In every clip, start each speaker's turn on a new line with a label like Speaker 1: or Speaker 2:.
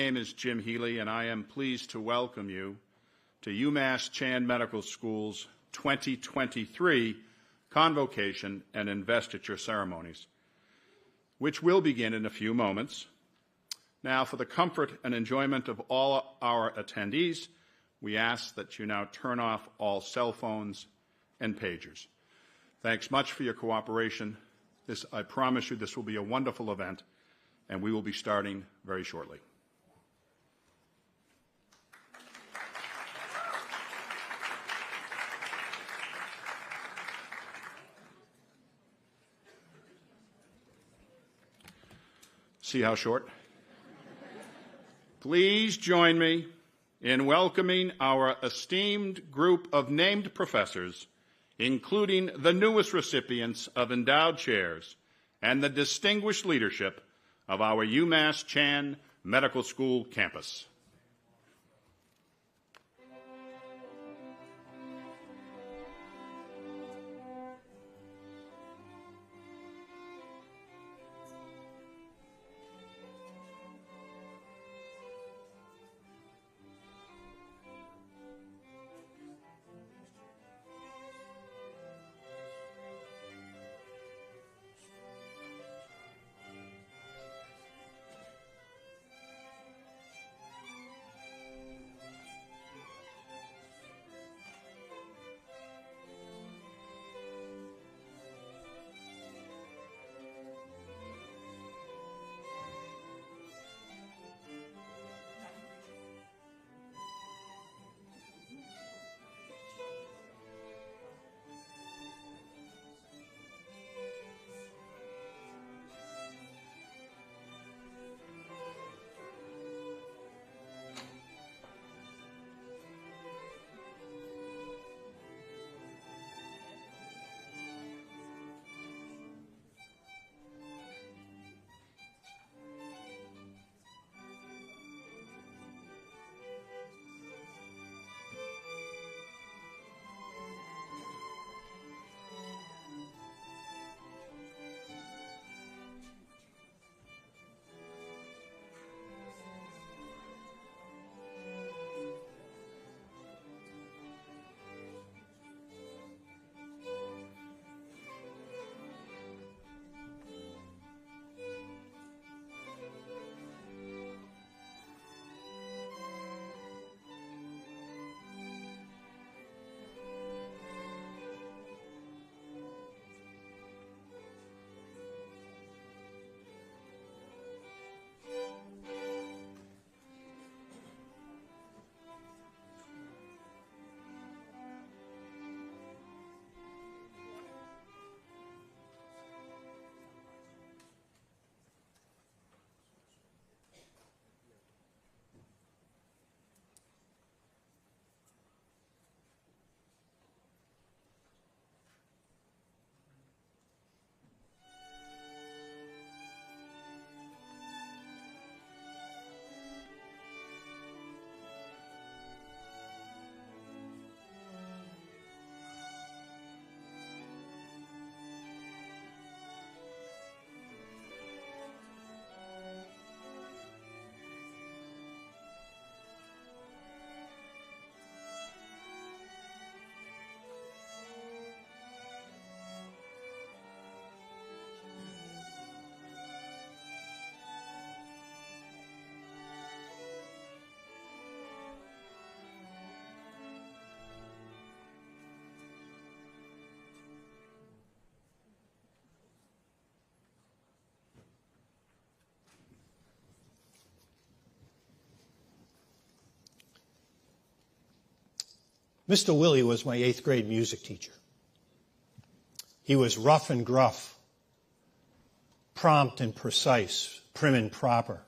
Speaker 1: name is Jim Healy, and I am pleased to welcome you to UMass Chan Medical School's 2023 Convocation and Investiture ceremonies, which will begin in a few moments. Now, for the comfort and enjoyment of all our attendees, we ask that you now turn off all cell phones and pagers. Thanks much for your cooperation. I promise you this will be a wonderful event, and we will be starting very shortly. See how short? Please join me in welcoming our esteemed group of named professors, including the newest recipients of endowed chairs and the distinguished leadership of our UMass Chan Medical School campus.
Speaker 2: Mr. Willie was my 8th grade music teacher. He was rough and gruff, prompt and precise, prim and proper.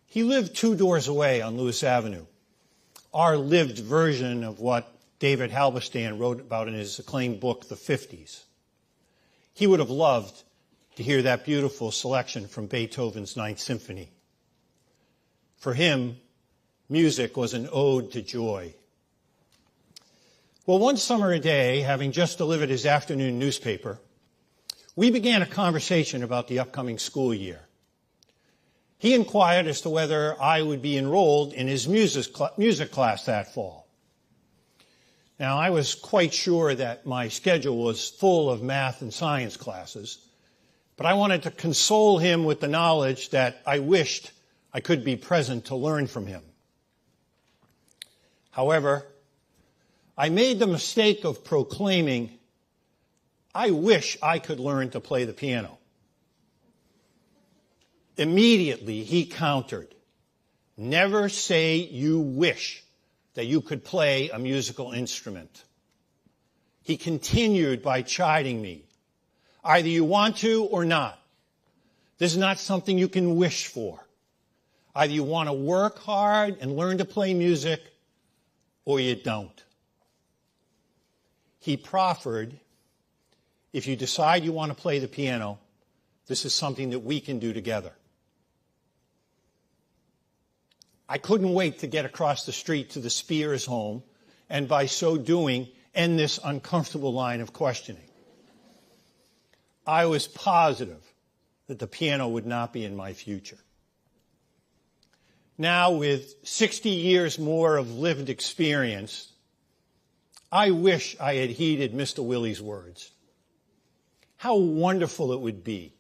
Speaker 2: He lived 2 doors away on Lewis Avenue, our lived version of what David Halberstam wrote about in his acclaimed book, The 50s. He would have loved to hear that beautiful selection from Beethoven's Ninth Symphony. For him, music was an ode to joy. Well, one summer day, having just delivered his afternoon newspaper, we began a conversation about the upcoming school year. He inquired as to whether I would be enrolled in his music class that fall. Now, I was quite sure that my schedule was full of math and science classes, but I wanted to console him with the knowledge that I wished I could be present to learn from him. However, I made the mistake of proclaiming, "I wish I could learn to play the piano." Immediately, he countered, "Never say you wish that you could play a musical instrument." He continued by chiding me. "Either you want to or not. This is not something you can wish for. Either you want to work hard and learn to play music, or you don't." He proffered, "If you decide you want to play the piano, this is something that we can do together." I couldn't wait to get across the street to the Spears home and by so doing end this uncomfortable line of questioning. I was positive that the piano would not be in my future. Now, with 60 years more of lived experience, I wish I had heeded Mr. Willie's words. How wonderful it would be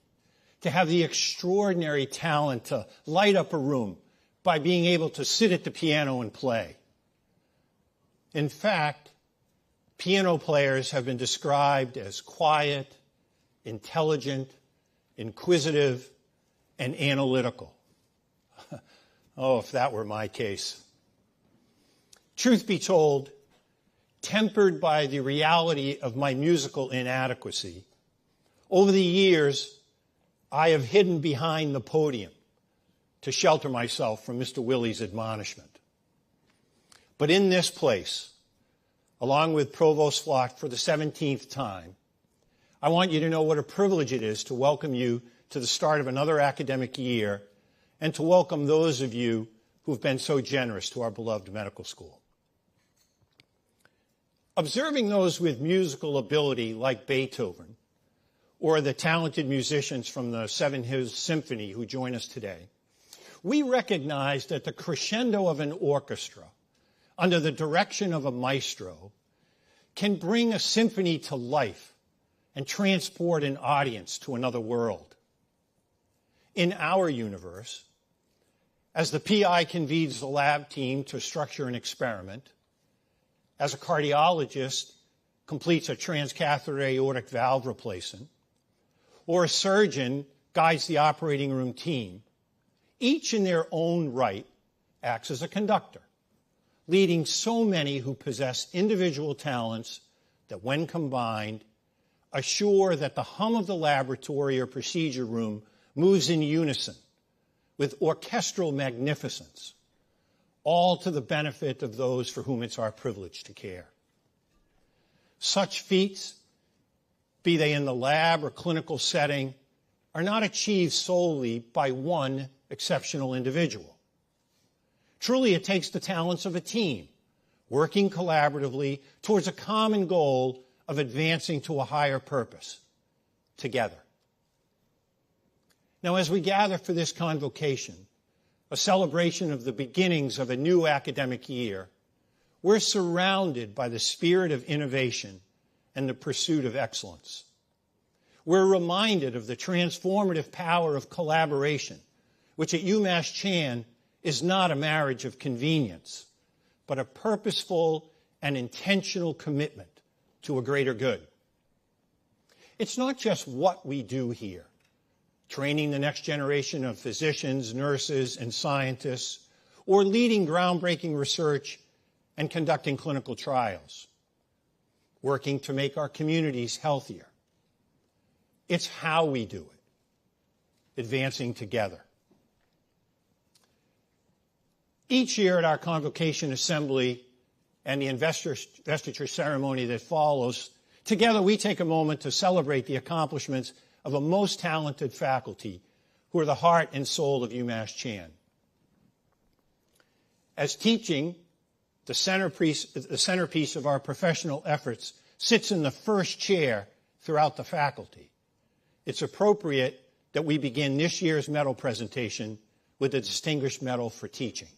Speaker 2: to have the extraordinary talent to light up a room by being able to sit at the piano and play. In fact, piano players have been described as quiet, intelligent, inquisitive, and analytical. Oh, if that were my case. Truth be told, tempered by the reality of my musical inadequacy, over the years, I have hidden behind the podium to shelter myself from Mr. Willie's admonishment. But in this place, along with Provost Flock for the 17th time, I want you to know what a privilege it is to welcome you to the start of another academic year and to welcome those of you who have been so generous to our beloved medical school. Observing those with musical ability like Beethoven or the talented musicians from the Seven Hills Symphony who join us today, we recognize that the crescendo of an orchestra under the direction of a maestro can bring a symphony to life and transport an audience to another world. In our universe, as the PI convenes the lab team to structure an experiment, as a cardiologist completes a transcatheter aortic valve replacement, or a surgeon guides the operating room team, each in their own right acts as a conductor, leading so many who possess individual talents that when combined, assure that the hum of the laboratory or procedure room moves in unison with orchestral magnificence, all to the benefit of those for whom it's our privilege to care. Such feats, be they in the lab or clinical setting, are not achieved solely by one exceptional individual. Truly, it takes the talents of a team, working collaboratively towards a common goal of advancing to a higher purpose, together. Now, as we gather for this convocation, a celebration of the beginnings of a new academic year, we're surrounded by the spirit of innovation and the pursuit of excellence. We're reminded of the transformative power of collaboration, which at UMass Chan is not a marriage of convenience, but a purposeful and intentional commitment to a greater good. It's not just what we do here, training the next generation of physicians, nurses, and scientists, or leading groundbreaking research and conducting clinical trials, working to make our communities healthier. It's how we do it, advancing together. Each year at our Convocation Assembly and the investiture ceremony that follows, together we take a moment to celebrate the accomplishments of a most talented faculty who are the heart and soul of UMass Chan. As teaching, the centerpiece of our professional efforts sits in the first chair throughout the faculty. It's appropriate that we begin this year's medal presentation with the Distinguished Medal for Teaching.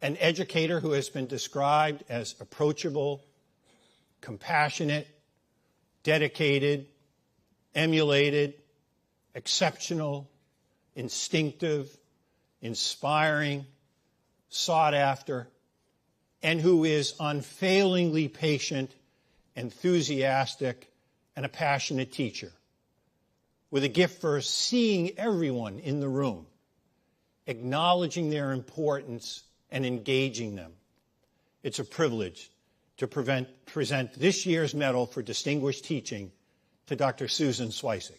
Speaker 2: An educator who has been described as approachable, compassionate, dedicated, emulated, exceptional, instinctive, inspiring, sought after, and who is unfailingly patient, enthusiastic, and a passionate teacher, with a gift for seeing everyone in the room, acknowledging their importance, and engaging them. It's a privilege to present this year's Medal for Distinguished Teaching to Dr. Susan Swisek.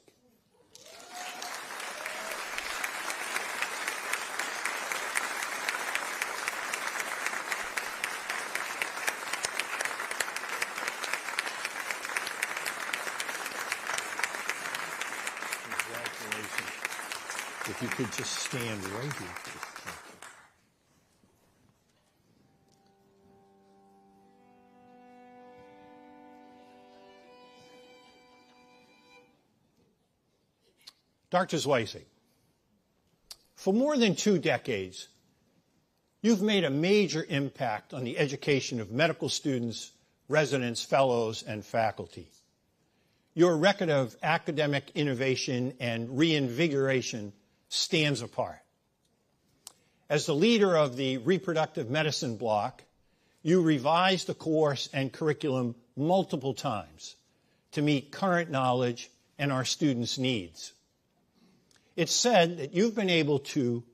Speaker 2: Congratulations. If you could just stand right here. Dr. Swisek, for more than 2 decades, you've made a major impact on the education of medical students, residents, fellows, and faculty. Your record of academic innovation and reinvigoration stands apart. As the leader of the reproductive medicine block, you revised the course and curriculum multiple times to meet current knowledge and our students' needs. It's said that you've been able to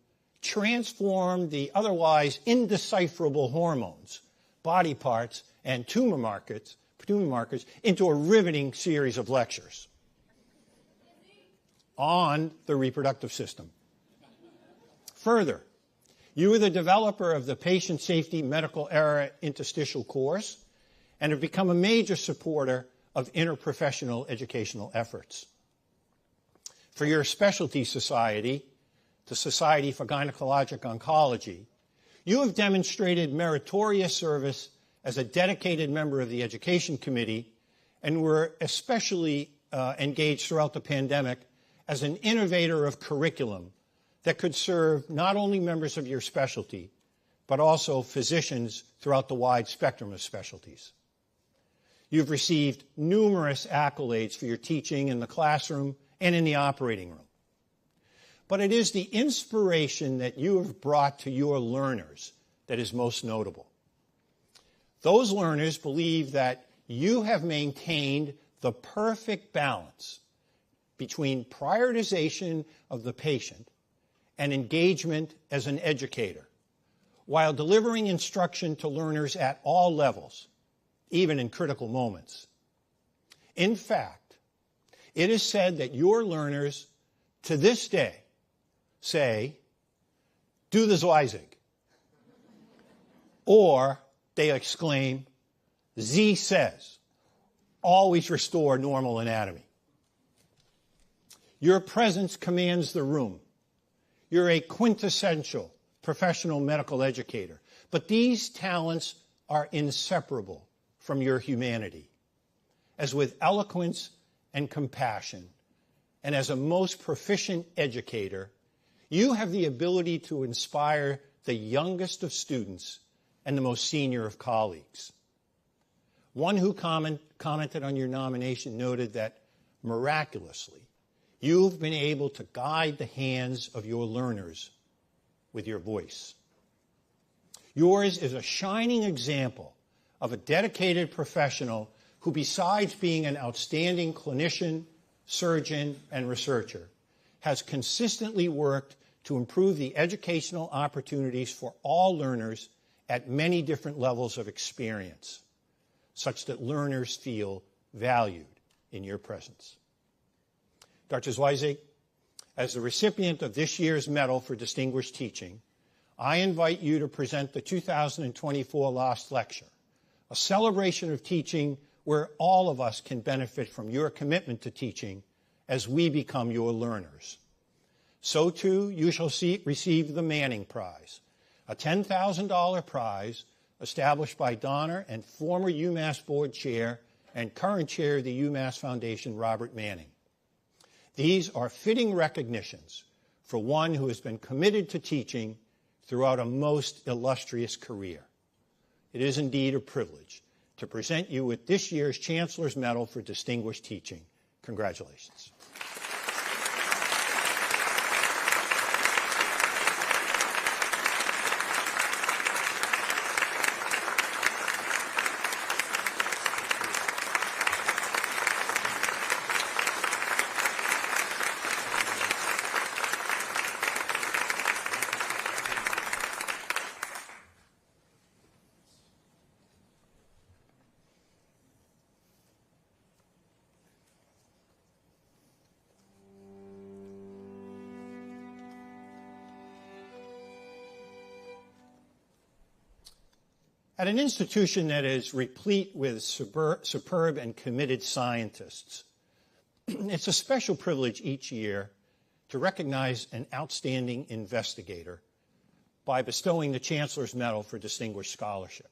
Speaker 2: transform the otherwise indecipherable hormones, body parts, and tumor markers into a riveting series of lectures on the reproductive system. Further, you are the developer of the Patient Safety Medical Era Interstitial course and have become a major supporter of interprofessional educational efforts. For your specialty society, the Society for Gynecologic Oncology, you have demonstrated meritorious service as a dedicated member of the Education Committee and were especially engaged throughout the pandemic as an innovator of curriculum that could serve not only members of your specialty, but also physicians throughout the wide spectrum of specialties. You've received numerous accolades for your teaching in the classroom and in the operating room. But it is the inspiration that you have brought to your learners that is most notable. Those learners believe that you have maintained the perfect balance between prioritization of the patient and engagement as an educator, while delivering instruction to learners at all levels, even in critical moments. In fact, it is said that your learners, to this day, say, "Do the Swisek," or they exclaim, "Z says, always restore normal anatomy." Your presence commands the room. You're a quintessential professional medical educator, but these talents are inseparable from your humanity. As with eloquence and compassion, and as a most proficient educator, you have the ability to inspire the youngest of students and the most senior of colleagues. One who commented on your nomination noted that, miraculously, you've been able to guide the hands of your learners with your voice. Yours is a shining example of a dedicated professional who, besides being an outstanding clinician, surgeon, and researcher, has consistently worked to improve the educational opportunities for all learners at many different levels of experience, such that learners feel valued in your presence. Dr. Swisek, as the recipient of this year's Medal for Distinguished Teaching, I invite you to present the 2024 Lost Lecture, a celebration of teaching where all of us can benefit from your commitment to teaching as we become your learners. So, too, you shall receive the Manning Prize, a $10,000 prize established by donor and former UMass board chair and current chair of the UMass Foundation, Robert Manning. These are fitting recognitions for one who has been committed to teaching throughout a most illustrious career. It is indeed a privilege to present you with this year's Chancellor's Medal for Distinguished Teaching. Congratulations. At an institution that is replete with superb and committed scientists, it's a special privilege each year to recognize an outstanding investigator by bestowing the Chancellor's Medal for Distinguished Scholarship.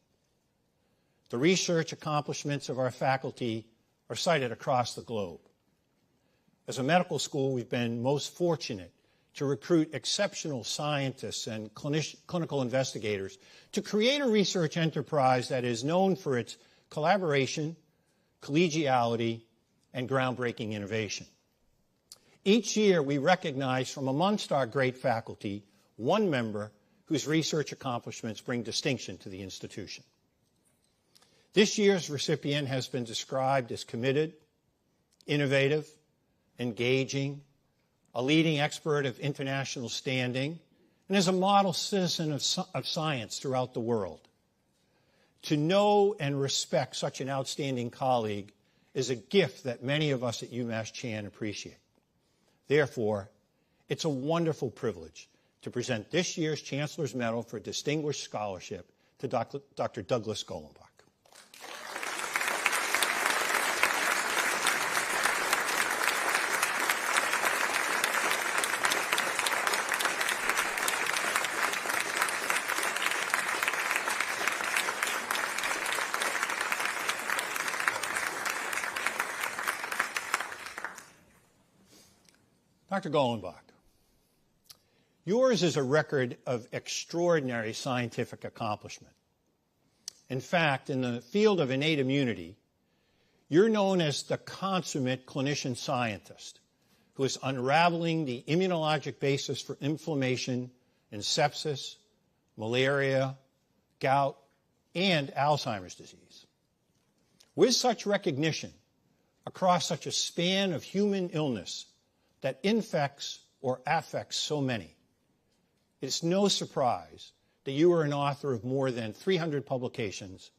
Speaker 2: The research accomplishments of our faculty are cited across the globe. As a medical school, we've been most fortunate to recruit exceptional scientists and clinical investigators to create a research enterprise that is known for its collaboration, collegiality, and groundbreaking innovation. Each year, we recognize from amongst our great faculty one member whose research accomplishments bring distinction to the institution. This year's recipient has been described as committed, innovative, engaging, a leading expert of international standing, and as a model citizen of science throughout the world. To know and respect such an outstanding colleague is a gift that many of us at UMass Chan appreciate. Therefore, it's a wonderful privilege to present this year's Chancellor's Medal for Distinguished Scholarship to Dr. Douglas Golenbach. Dr. Golenbach, yours is a record of extraordinary scientific accomplishment. In fact, in the field of innate immunity, you're known as the consummate clinician scientist who is unraveling the immunologic basis for inflammation in sepsis, malaria, gout, and Alzheimer's disease. With such recognition across such a span of human illness that infects or affects so many, it's no surprise that you are an author of more than 300 publications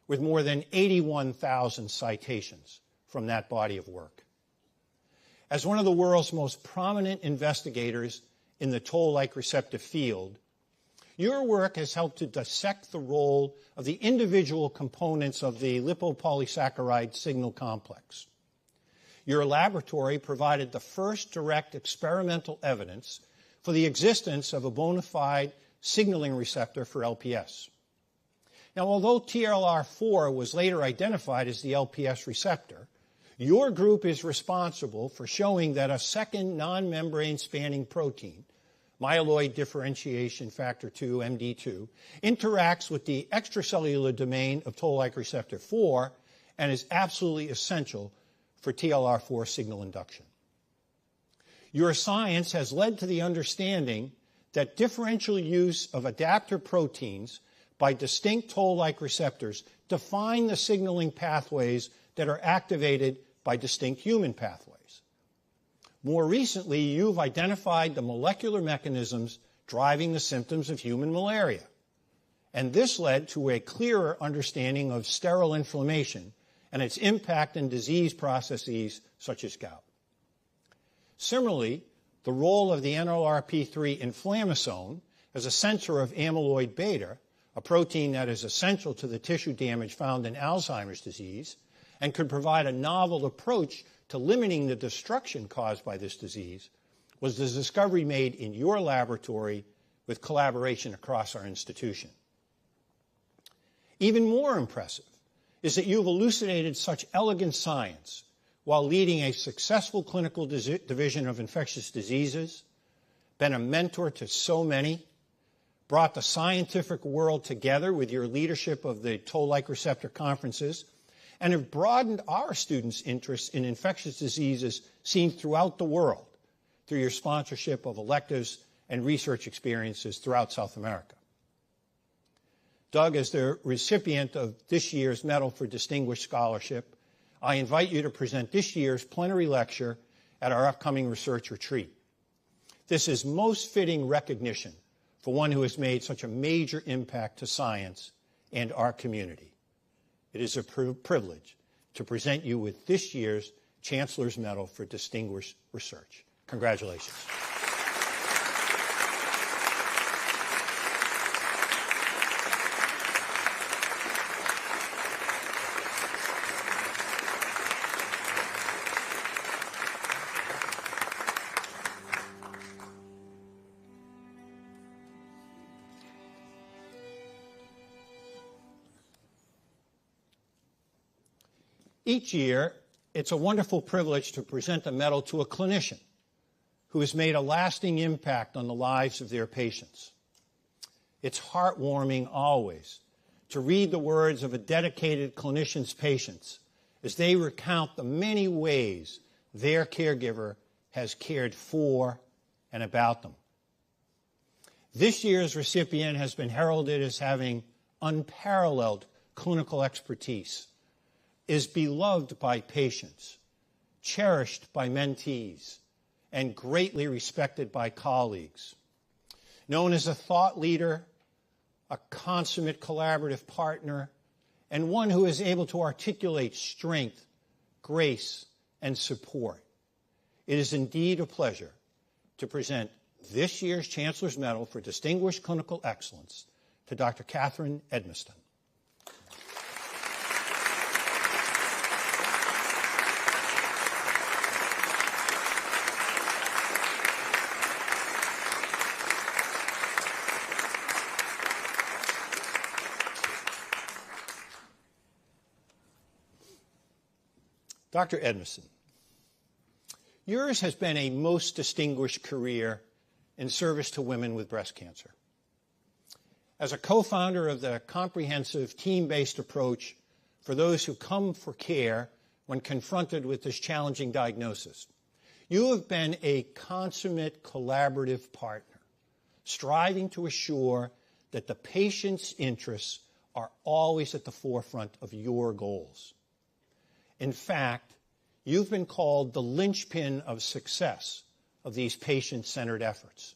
Speaker 2: with more than 81,000 citations from that body of work. As one of the world's most prominent investigators in the toll-like receptor field, your work has helped to dissect the role of the individual components of the lipopolysaccharide signal complex. Your laboratory provided the first direct experimental evidence for the existence of a bona fide signaling receptor for LPS. Now, although TLR4 was later identified as the LPS receptor, your group is responsible for showing that a second non-membrane spanning protein, myeloid differentiation factor 2, MD2, interacts with the extracellular domain of toll-like receptor 4 and is absolutely essential for TLR4 signal induction. Your science has led to the understanding that differential use of adapter proteins by distinct toll-like receptors define the signaling pathways that are activated by distinct human pathways. More recently, you've identified the molecular mechanisms driving the symptoms of human malaria, and this led to a clearer understanding of sterile inflammation and its impact in disease processes such as gout. Similarly, the role of the NLRP3 inflammasome as a sensor of amyloid beta, a protein that is essential to the tissue damage found in Alzheimer's disease and could provide a novel approach to limiting the destruction caused by this disease, was the discovery made in your laboratory with collaboration across our institution. Even more impressive is that you've elucidated such elegant science while leading a successful clinical division of infectious diseases, been a mentor to so many, brought the scientific world together with your leadership of the Toll-like receptor conferences, and have broadened our students' interest in infectious diseases seen throughout the world through your sponsorship of electives and research experiences throughout South America. Doug, as the recipient of this year's Medal for Distinguished Scholarship, I invite you to present this year's plenary lecture at our upcoming research retreat. This is most fitting recognition for one who has made such a major impact to science and our community. It is a privilege to present you with this year's Chancellor's Medal for Distinguished Research. Congratulations. Each year, it's a wonderful privilege to present a medal to a clinician who has made a lasting impact on the lives of their patients. It's heartwarming always to read the words of a dedicated clinician's patients as they recount the many ways their caregiver has cared for and about them. This year's recipient has been heralded as having unparalleled clinical expertise, is beloved by patients, cherished by mentees, and greatly respected by colleagues. Known as a thought leader, a consummate collaborative partner, and one who is able to articulate strength, grace, and support. It is indeed a pleasure to present this year's Chancellor's Medal for Distinguished Clinical Excellence to Dr. Catherine Edmiston. Dr. Edmiston, yours has been a most distinguished career in service to women with breast cancer. As a co-founder of the comprehensive team-based approach for those who come for care when confronted with this challenging diagnosis, you have been a consummate collaborative partner, striving to assure that the patient's interests are always at the forefront of your goals. In fact, you've been called the linchpin of success of these patient-centered efforts.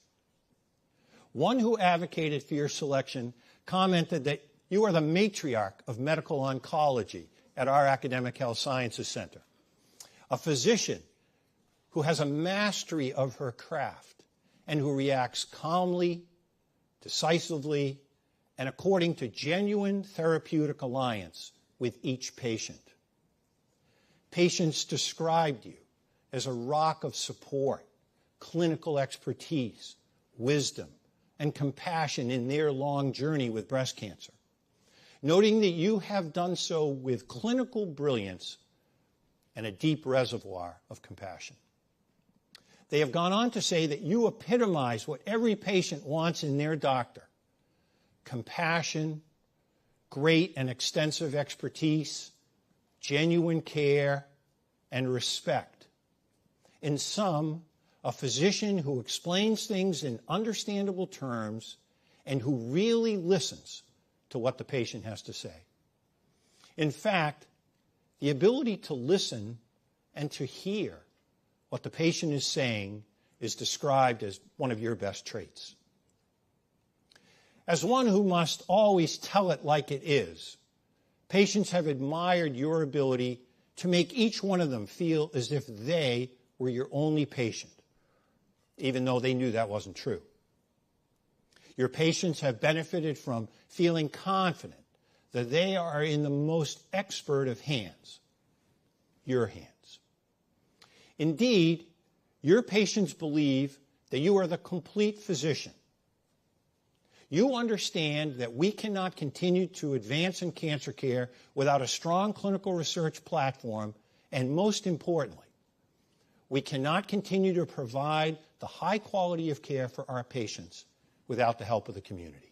Speaker 2: One who advocated for your selection commented that you are the matriarch of medical oncology at our Academic Health Sciences Center, a physician who has a mastery of her craft and who reacts calmly, decisively, and according to genuine therapeutic alliance with each patient. Patients described you as a rock of support, clinical expertise, wisdom, and compassion in their long journey with breast cancer, noting that you have done so with clinical brilliance and a deep reservoir of compassion. They have gone on to say that you epitomize what every patient wants in their doctor: compassion, great and extensive expertise, genuine care, and respect. In sum, a physician who explains things in understandable terms and who really listens to what the patient has to say. In fact, the ability to listen and to hear what the patient is saying is described as one of your best traits. As one who must always tell it like it is, patients have admired your ability to make each one of them feel as if they were your only patient, even though they knew that wasn't true. Your patients have benefited from feeling confident that they are in the most expert of hands, your hands. Indeed, your patients believe that you are the complete physician. You understand that we cannot continue to advance in cancer care without a strong clinical research platform And most importantly, we cannot continue to provide the high quality of care for our patients without the help of the community.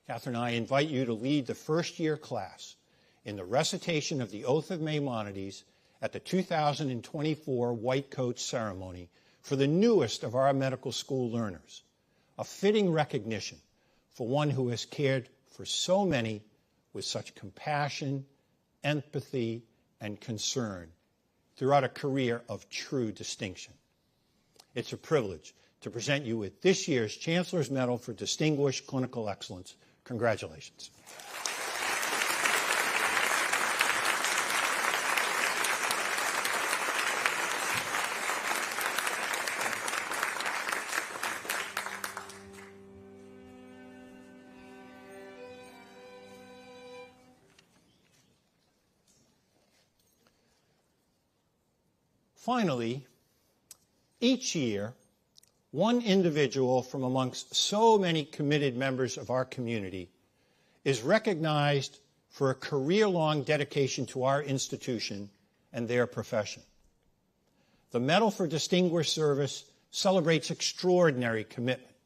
Speaker 2: Catherine and I invite you to lead the first-year class in the recitation of the Oath of Maimonides at the 2024 White Coat Ceremony for the newest of our medical school learners, a fitting recognition for one who has cared for so many with such compassion, empathy, and concern throughout a career of true distinction. It's a privilege to present you with this year's Chancellor's Medal for Distinguished Clinical Excellence. Congratulations. Finally, each year, one individual from amongst so many committed members of our community is recognized for a career-long dedication to our institution and their profession. The Medal for Distinguished Service celebrates extraordinary commitment.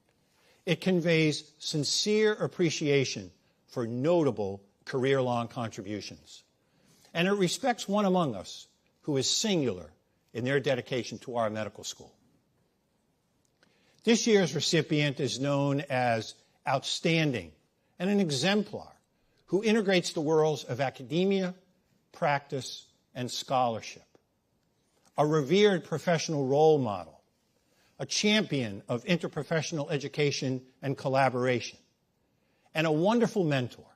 Speaker 2: It conveys sincere appreciation for notable career-long contributions. And it respects one among us who is singular in their dedication to our medical school. This year's recipient is known as Outstanding and an Exemplar who integrates the worlds of academia, practice, and scholarship. A revered professional role model, a champion of interprofessional education and collaboration, and a wonderful mentor.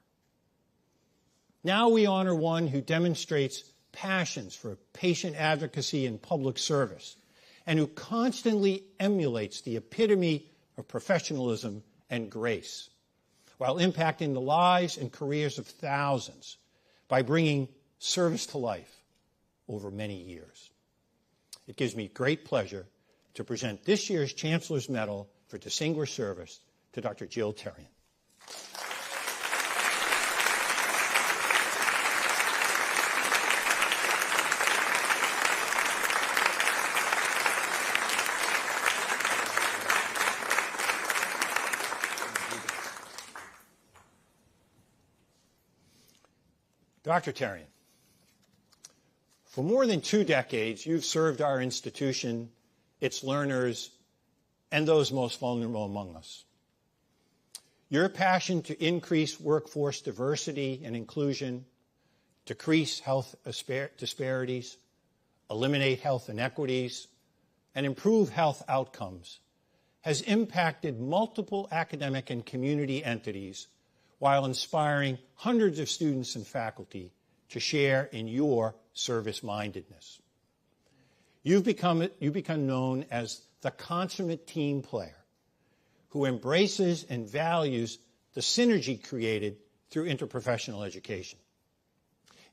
Speaker 2: Now we honor one who demonstrates passions for patient advocacy and public service, and who constantly emulates the epitome of professionalism and grace, while impacting the lives and careers of thousands by bringing service to life over many years. It gives me great pleasure to present this year's Chancellor's Medal for Distinguished Service to Dr. Jill Terrian. Dr. Terrian, for more than 2 decades, you've served our institution, its learners, and those most vulnerable among us. Your passion to increase workforce diversity and inclusion, decrease health disparities, eliminate health inequities, and improve health outcomes has impacted multiple academic and community entities while inspiring hundreds of students and faculty to share in your service-mindedness. You've become known as the consummate team player who embraces and values the synergy created through interprofessional education.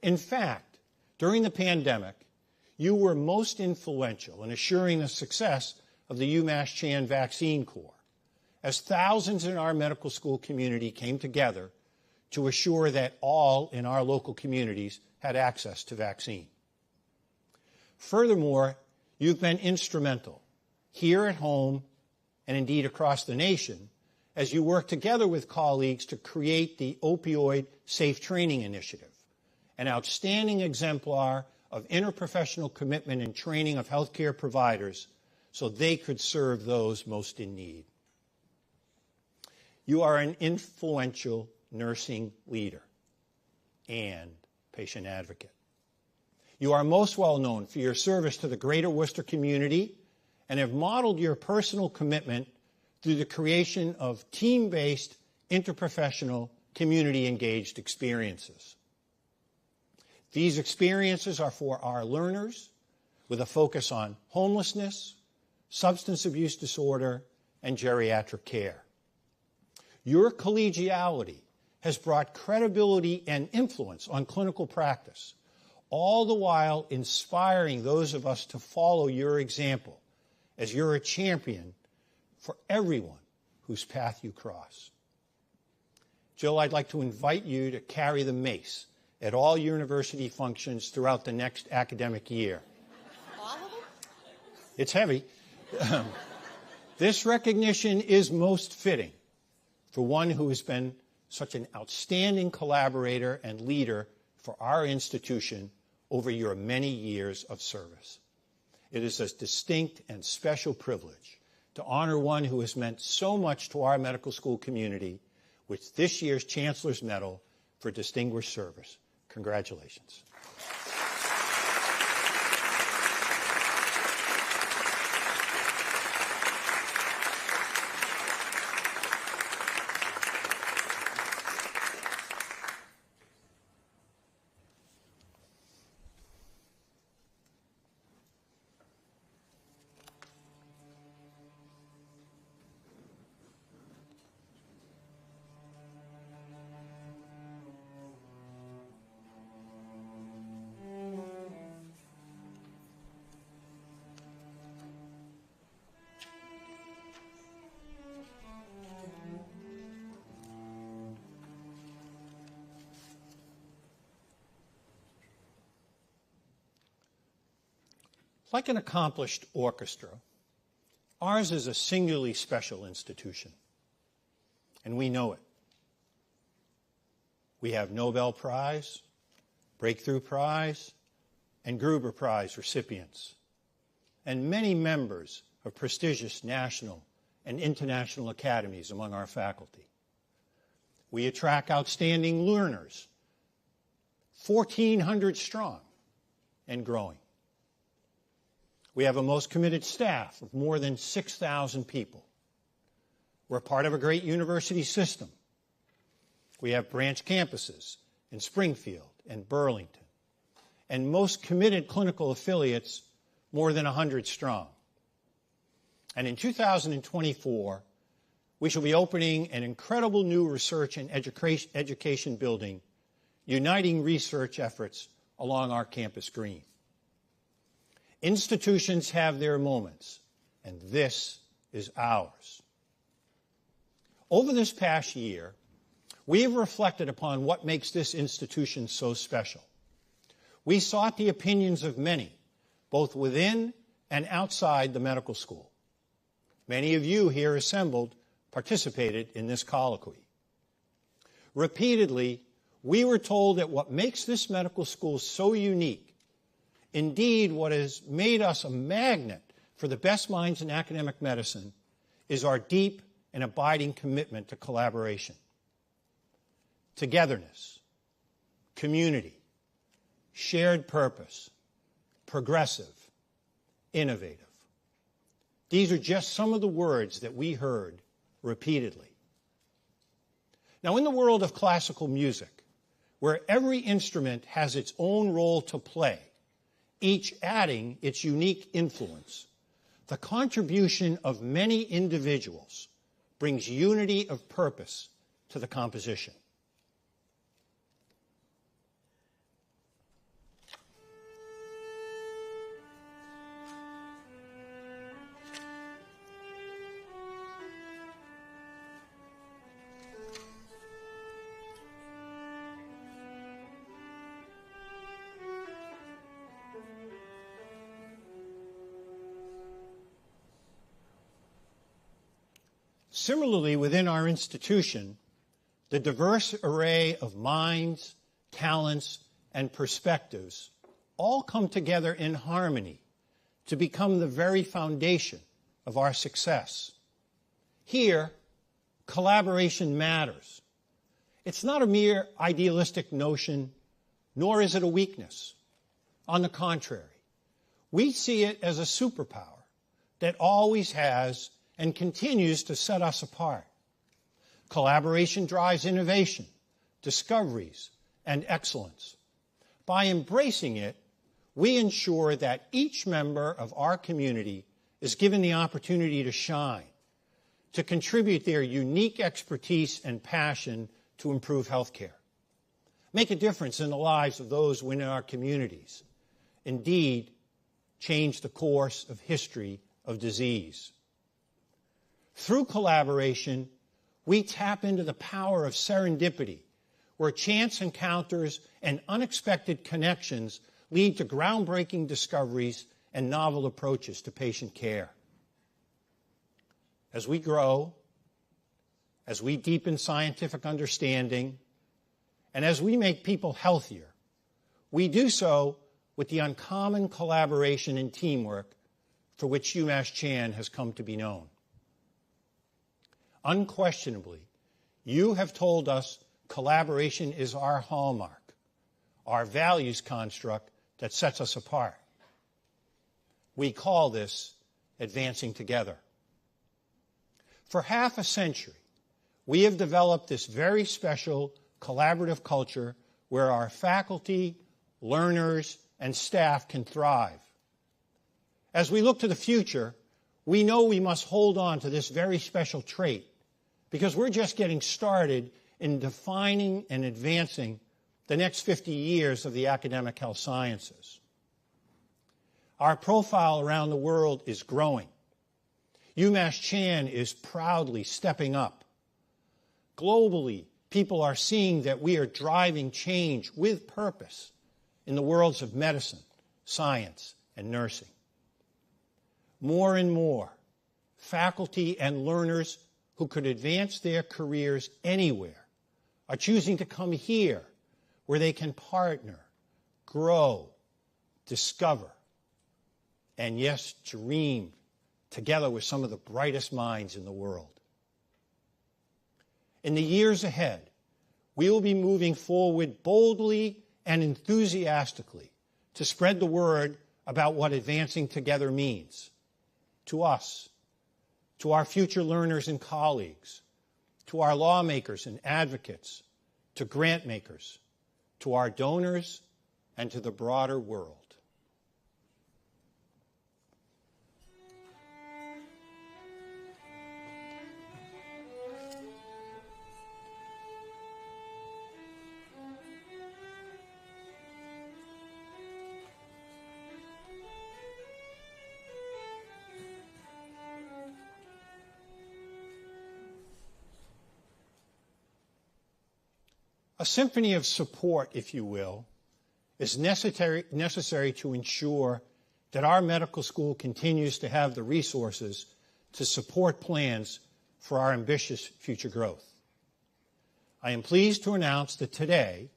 Speaker 2: In fact, during the pandemic, you were most influential in assuring the success of the UMass Chan Vaccine Corps, as thousands in our medical school community came together to assure that all in our local communities had access to vaccine. Furthermore, you've been instrumental here at home and indeed across the nation as you work together with colleagues to create the Opioid Safe Training Initiative, an outstanding exemplar of interprofessional commitment and training of healthcare providers so they could serve those most in need. You are an influential nursing leader and patient advocate. You are most well known for your service to the greater Worcester community and have modeled your personal commitment through the creation of team-based, interprofessional, community-engaged experiences. These experiences are for our learners with a focus on homelessness, substance abuse disorder, and geriatric care. Your collegiality has brought credibility and influence on clinical practice, all the while inspiring those of us to follow your example as you're a champion for everyone whose path you cross. Jill, I'd like to invite you to carry the mace at all university functions throughout the next academic year.
Speaker 3: All of them?
Speaker 2: It's heavy. This recognition is most fitting for one who has been such an outstanding collaborator and leader for our institution over your many years of service. It is a distinct and special privilege to honor one who has meant so much to our medical school community with this year's Chancellor's Medal for Distinguished Service. Congratulations. Like an accomplished orchestra, ours is a singularly special institution, and we know it. We have Nobel Prize, Breakthrough Prize, and Gruber Prize recipients, and many members of prestigious national and international academies among our faculty. We attract outstanding learners, 1,400 strong and growing. We have a most committed staff of more than 6,000 people. We're part of a great university system. We have branch campuses in Springfield and Burlington, and most committed clinical affiliates, more than 100 strong. And in 2024, we shall be opening an incredible new research and education building, uniting research efforts along our campus green. Institutions have their moments, and this is ours. Over this past year, we have reflected upon what makes this institution so special. We sought the opinions of many, both within and outside the medical school. Many of you here assembled participated in this colloquy. Repeatedly, we were told that what makes this medical school so unique, indeed, what has made us a magnet for the best minds in academic medicine, is our deep and abiding commitment to collaboration, togetherness, community, shared purpose, progressive, innovative. These are just some of the words that we heard repeatedly. Now, in the world of classical music, where every instrument has its own role to play, each adding its unique influence, the contribution of many individuals brings unity of purpose to the composition. Similarly, within our institution, the diverse array of minds, talents, and perspectives all come together in harmony to become the very foundation of our success. Here, collaboration matters. It's not a mere idealistic notion, nor is it a weakness. On the contrary, we see it as a superpower that always has and continues to set us apart. Collaboration drives innovation, discoveries, and excellence. By embracing it, we ensure that each member of our community is given the opportunity to shine, to contribute their unique expertise and passion to improve healthcare, make a difference in the lives of those within our communities, indeed, change the course of history of disease. Through collaboration, we tap into the power of serendipity, where chance encounters and unexpected connections lead to groundbreaking discoveries and novel approaches to patient care. As we grow, as we deepen scientific understanding, and as we make people healthier, we do so with the uncommon collaboration and teamwork for which UMass Chan has come to be known. Unquestionably, you have told us collaboration is our hallmark, our values construct that sets us apart. We call this advancing together. For half a century, we have developed this very special collaborative culture where our faculty, learners, and staff can thrive. As we look to the future, we know we must hold on to this very special trait because we're just getting started in defining and advancing the next 50 years of the academic health sciences. Our profile around the world is growing. UMass Chan is proudly stepping up. Globally, people are seeing that we are driving change with purpose in the worlds of medicine, science, and nursing. More and more, faculty and learners who could advance their careers anywhere are choosing to come here where they can partner, grow, discover, and yes, dream together with some of the brightest minds in the world. In the years ahead, we will be moving forward boldly and enthusiastically to spread the word about what advancing together means to us, to our future learners and colleagues, to our lawmakers and advocates, to grant makers, to our donors, and to the broader world. A symphony of support, if you will, is necessary to ensure that our medical school continues to have the resources to support plans for our ambitious future growth. I am pleased to announce that today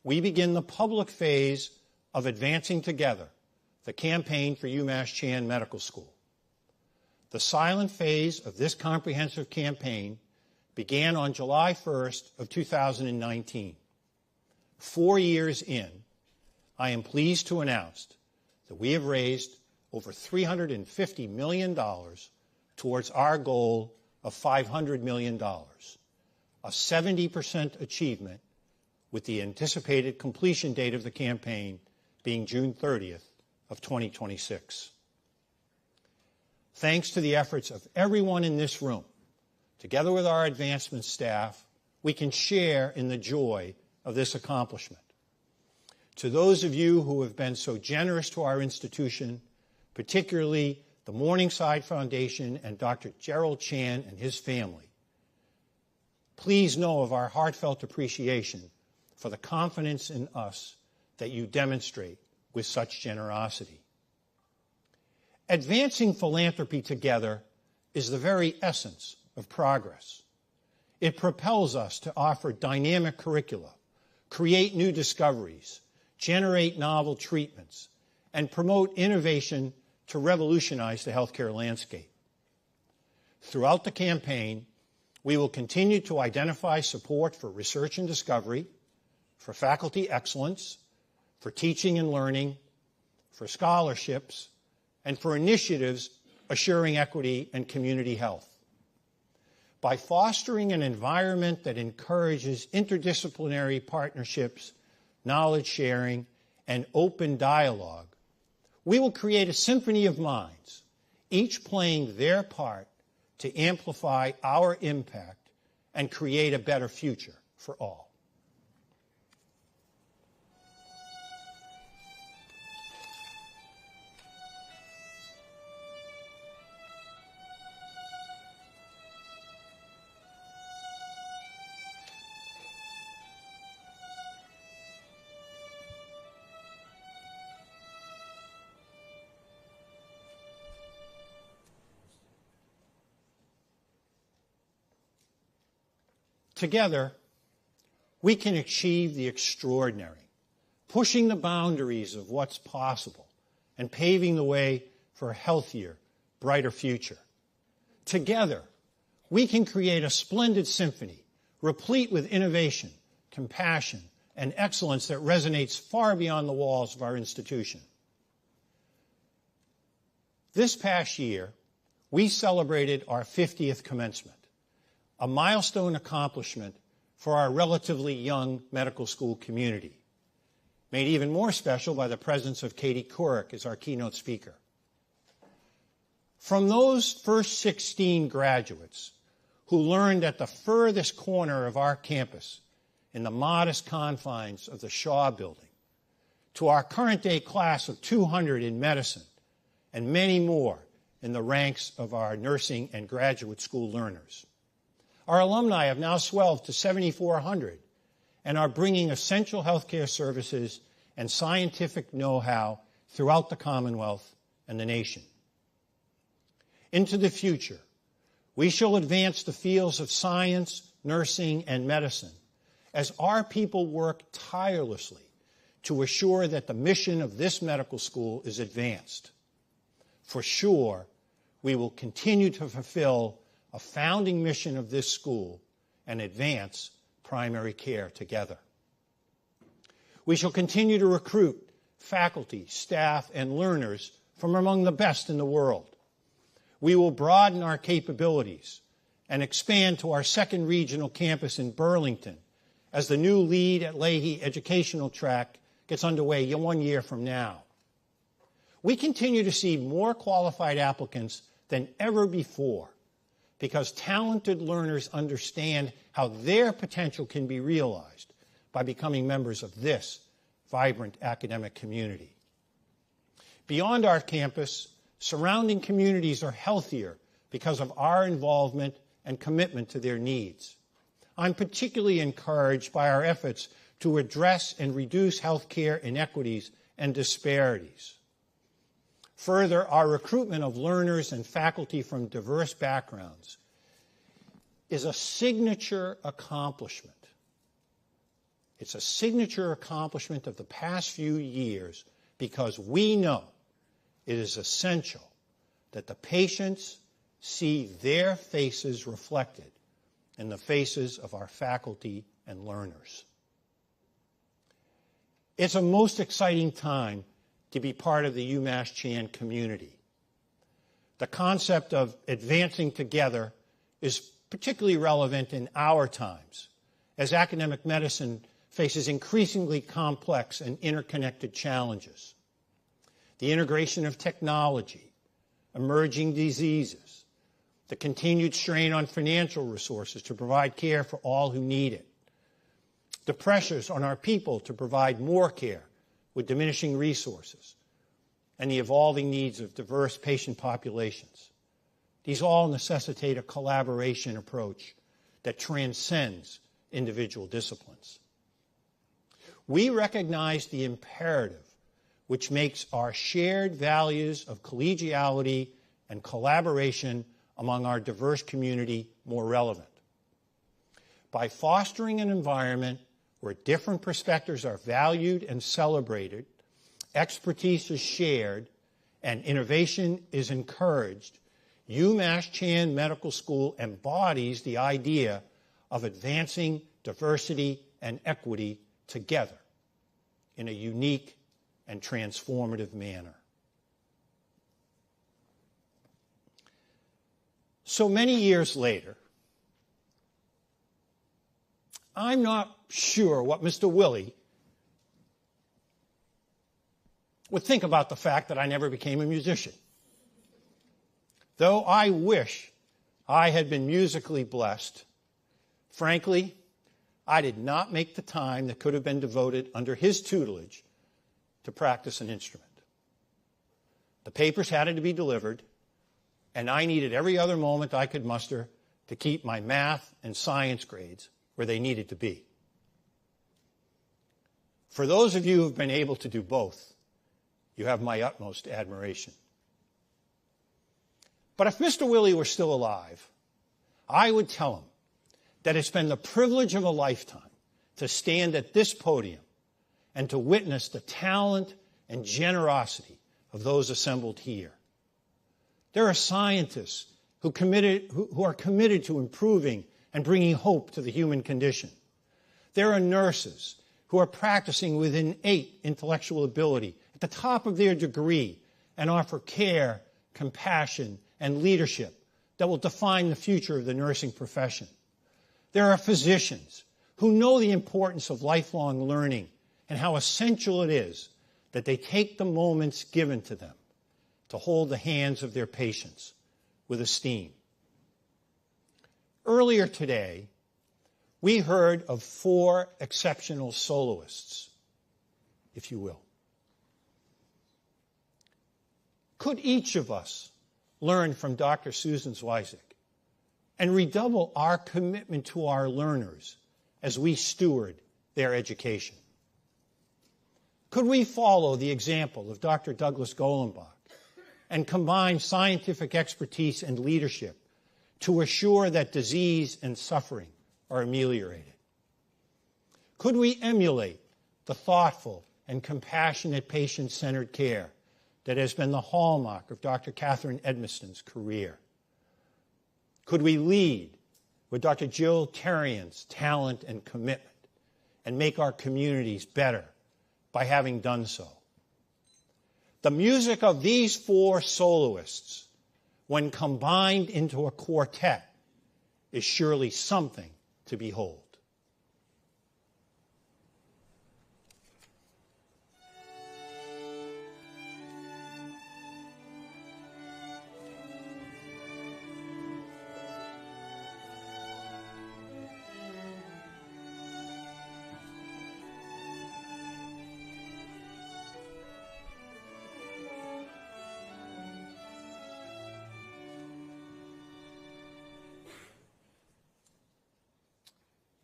Speaker 2: we begin the public phase of Advancing Together, the campaign for UMass Chan Medical School. The silent phase of this comprehensive campaign began on July 1st of 2019. 4 years in, I am pleased to announce that we have raised over $350 million towards our goal of $500 million, a 70% achievement, with the anticipated completion date of the campaign being June 30th of 2026. Thanks to the efforts of everyone in this room, together with our advancement staff, we can share in the joy of this accomplishment. To those of you who have been so generous to our institution, particularly the Morningside Foundation and Dr. Gerald Chan and his family, please know of our heartfelt appreciation for the confidence in us that you demonstrate with such generosity. Advancing philanthropy together is the very essence of progress. It propels us to offer dynamic curricula, create new discoveries, generate novel treatments, and promote innovation to revolutionize the healthcare landscape. Throughout the campaign, we will continue to identify support for research and discovery, for faculty excellence, for teaching and learning, for scholarships, and for initiatives assuring equity and community health. By fostering an environment that encourages interdisciplinary partnerships, knowledge sharing, and open dialogue, we will create a symphony of minds, each playing their part to amplify our impact and create a better future for all. Together, we can achieve the extraordinary, pushing the boundaries of what's possible and paving the way for a healthier, brighter future. Together, we can create a splendid symphony, replete with innovation, compassion, and excellence that resonates far beyond the walls of our institution. This past year, we celebrated our 50th commencement, a milestone accomplishment for our relatively young medical school community, made even more special by the presence of Katie Couric as our keynote speaker. From those first 16 graduates who learned at the furthest corner of our campus in the modest confines of the Shaw Building, to our current day class of 200 in medicine and many more in the ranks of our nursing and graduate school learners. Our alumni have now swelled to 7,400 and are bringing essential healthcare services and scientific know-how throughout the Commonwealth and the nation. Into the future, we shall advance the fields of science, nursing, and medicine as our people work tirelessly to assure that the mission of this medical school is advanced. For sure, we will continue to fulfill a founding mission of this school and advance primary care together. We shall continue to recruit faculty, staff, and learners from among the best in the world. We will broaden our capabilities and expand to our second regional campus in Burlington as the new Lead at Leahy educational track gets underway 1 year from now. We continue to see more qualified applicants than ever before because talented learners understand how their potential can be realized by becoming members of this vibrant academic community. Beyond our campus, surrounding communities are healthier because of our involvement and commitment to their needs. I'm particularly encouraged by our efforts to address and reduce healthcare inequities and disparities. Further, our recruitment of learners and faculty from diverse backgrounds is a signature accomplishment. It's a signature accomplishment of the past few years because we know it is essential that the patients see their faces reflected in the faces of our faculty and learners. It's a most exciting time to be part of the UMass Chan community. The concept of advancing together is particularly relevant in our times, as academic medicine faces increasingly complex and interconnected challenges. The integration of technology, emerging diseases, the continued strain on financial resources to provide care for all who need it, the pressures on our people to provide more care with diminishing resources, and the evolving needs of diverse patient populations. These all necessitate a collaboration approach that transcends individual disciplines. We recognize the imperative which makes our shared values of collegiality and collaboration among our diverse community more relevant. By fostering an environment where different perspectives are valued and celebrated, expertise is shared, and innovation is encouraged, UMass Chan Medical School embodies the idea of advancing diversity and equity together in a unique and transformative manner. So many years later, I'm not sure what Mr. Willie would think about the fact that I never became a musician. Though I wish I had been musically blessed, frankly, I did not make the time that could have been devoted under his tutelage to practice an instrument. The papers had to be delivered, and I needed every other moment I could muster to keep my math and science grades where they needed to be. For those of you who have been able to do both, you have my utmost admiration. But if Mr. Willie were still alive, I would tell him that it's been the privilege of a lifetime to stand at this podium and to witness the talent and generosity of those assembled here. There are scientists who are committed to improving and bringing hope to the human condition. There are nurses who are practicing with innate intellectual ability at the top of their degree and offer care, compassion, and leadership that will define the future of the nursing profession. There are physicians who know the importance of lifelong learning and how essential it is that they take the moments given to them to hold the hands of their patients with esteem. Earlier today, we heard of 4 exceptional soloists, if you will. Could each of us learn from Dr. Susan Zwisek and redouble our commitment to our learners as we steward their education? Could we follow the example of Dr. Douglas Golenbach and combine scientific expertise and leadership to assure that disease and suffering are ameliorated? Could we emulate the thoughtful and compassionate patient-centered care that has been the hallmark of Dr. Catherine Edmiston's career? Could we lead with Dr. Jill Terrian's talent and commitment and make our communities better by having done so? The music of these 4 soloists, when combined into a quartet, is surely something to behold.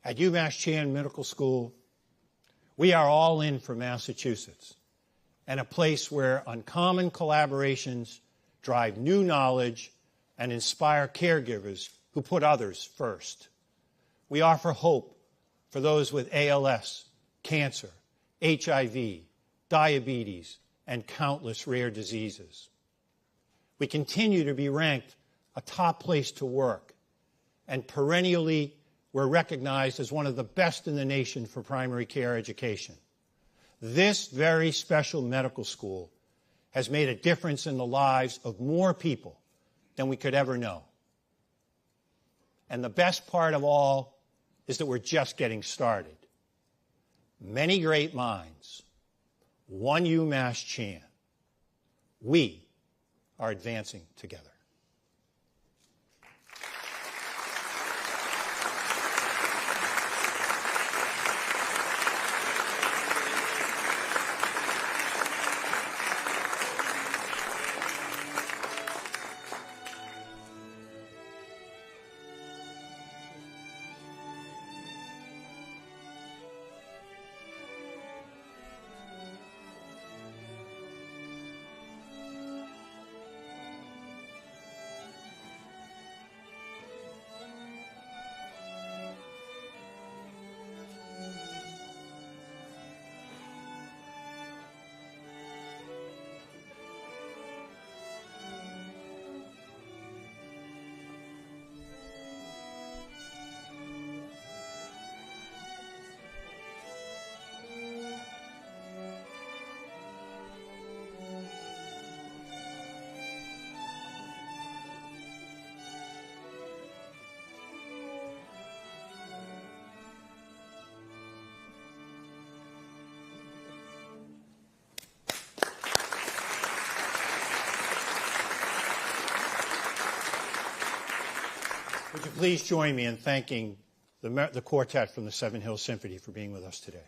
Speaker 2: At UMass Chan Medical School, we are all in for Massachusetts and a place where uncommon collaborations drive new knowledge and inspire caregivers who put others first. We offer hope for those with ALS, cancer, HIV, diabetes, and countless rare diseases. We continue to be ranked a top place to work, and perennially we're recognized as one of the best in the nation for primary care education. This very special medical school has made a difference in the lives of more people than we could ever know. And the best part of all is that we're just getting started. Many great minds, one UMass Chan. We are advancing together. Would you please join me in thanking the quartet from the Seven Hills Symphony for being with us today.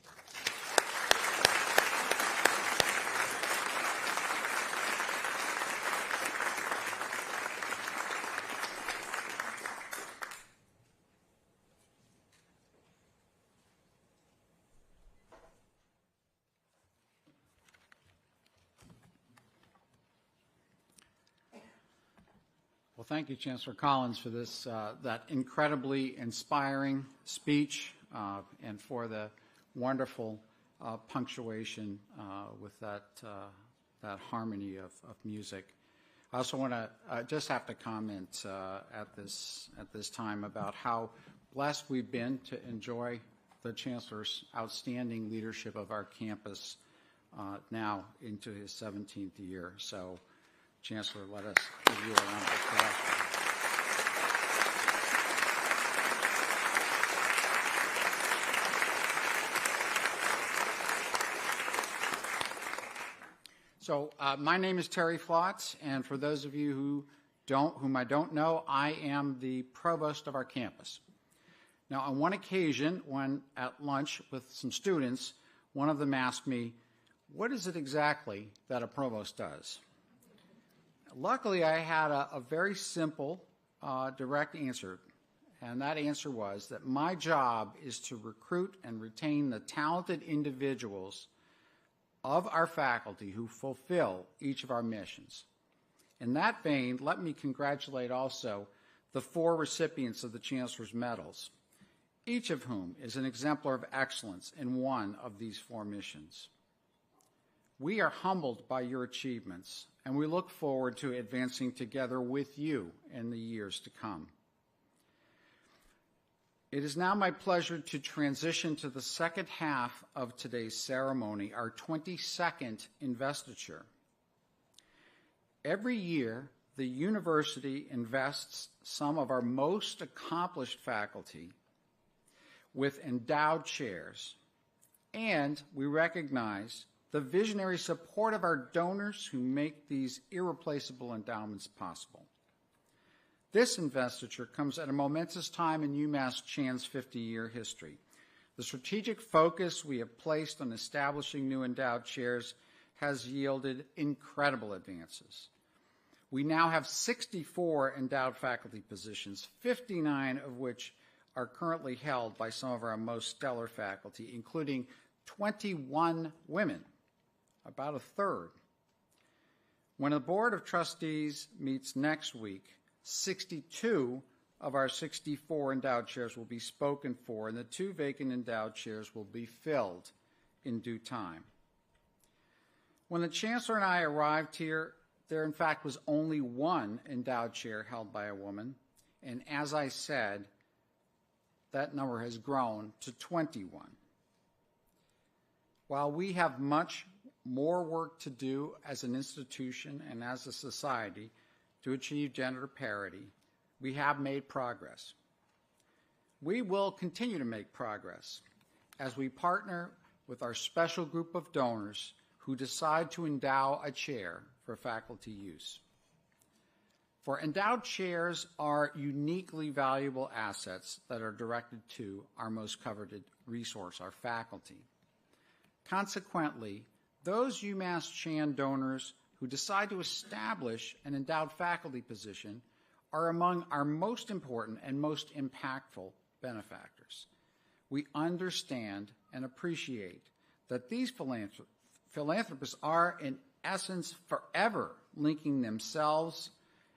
Speaker 3: Well, thank you, Chancellor Collins, for this that incredibly inspiring speech and for the wonderful punctuation with that harmony of music. I also want to just have to comment at this time about how blessed we've been to enjoy the Chancellor's outstanding leadership of our campus now into his 17th year. So, Chancellor, let us give you a round of applause. So, my name is Terry Flotz, and for those of you whom I don't know, I am the provost of our campus. Now, on one occasion, when at lunch with some students, one of them asked me, "What is it exactly that a provost does?" Luckily, I had a very simple, direct answer, and that answer was that my job is to recruit and retain the talented individuals of our faculty who fulfill each of our missions. In that vein, let me congratulate also the 4 recipients of the Chancellor's medals, each of whom is an exemplar of excellence in one of these 4 missions. We are humbled by your achievements, and we look forward to advancing together with you in the years to come. It is now my pleasure to transition to the second half of today's ceremony, our 22nd investiture. Every year, the university invests some of our most accomplished faculty with endowed chairs, and we recognize the visionary support of our donors who make these irreplaceable endowments possible. This investiture comes at a momentous time in UMass Chan's 50-year history. The strategic focus we have placed on establishing new endowed chairs has yielded incredible advances. We now have 64 endowed faculty positions, 59 of which are currently held by some of our most stellar faculty, including 21 women, about a third. When the Board of Trustees meets next week, 62 of our 64 endowed chairs will be spoken for, and the 2 vacant endowed chairs will be filled in due time. When the Chancellor and I arrived here, there in fact was only 1 endowed chair held by a woman, and as I said, that number has grown to 21. While we have much more work to do as an institution and as a society to achieve gender parity, we have made progress. We will continue to make progress as we partner with our special group of donors who decide to endow a chair for faculty use. For endowed chairs are uniquely valuable assets that are directed to our most coveted resource, our faculty. Consequently, those UMass Chan donors who decide to establish an endowed faculty position are among our most important and most impactful benefactors. We understand and appreciate that these philanthropists are, in essence, forever linking themselves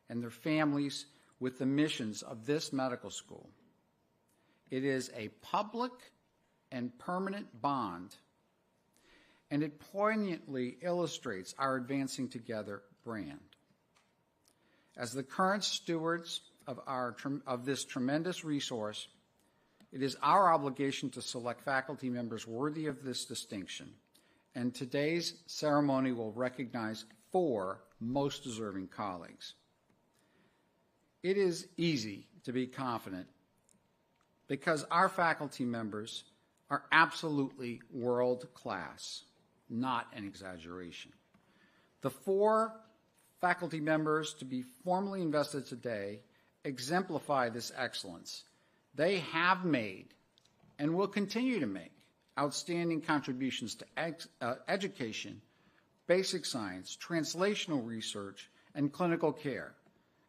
Speaker 3: and their families with the missions of this medical school. It is a public and permanent bond, and it poignantly illustrates our Advancing Together brand. As the current stewards of this tremendous resource, it is our obligation to select faculty members worthy of this distinction, and today's ceremony will recognize 4 most deserving colleagues. It is easy to be confident because our faculty members are absolutely world-class, not an exaggeration. The 4 faculty members to be formally invested today exemplify this excellence. They have made and will continue to make outstanding contributions to education, basic science, translational research, and clinical care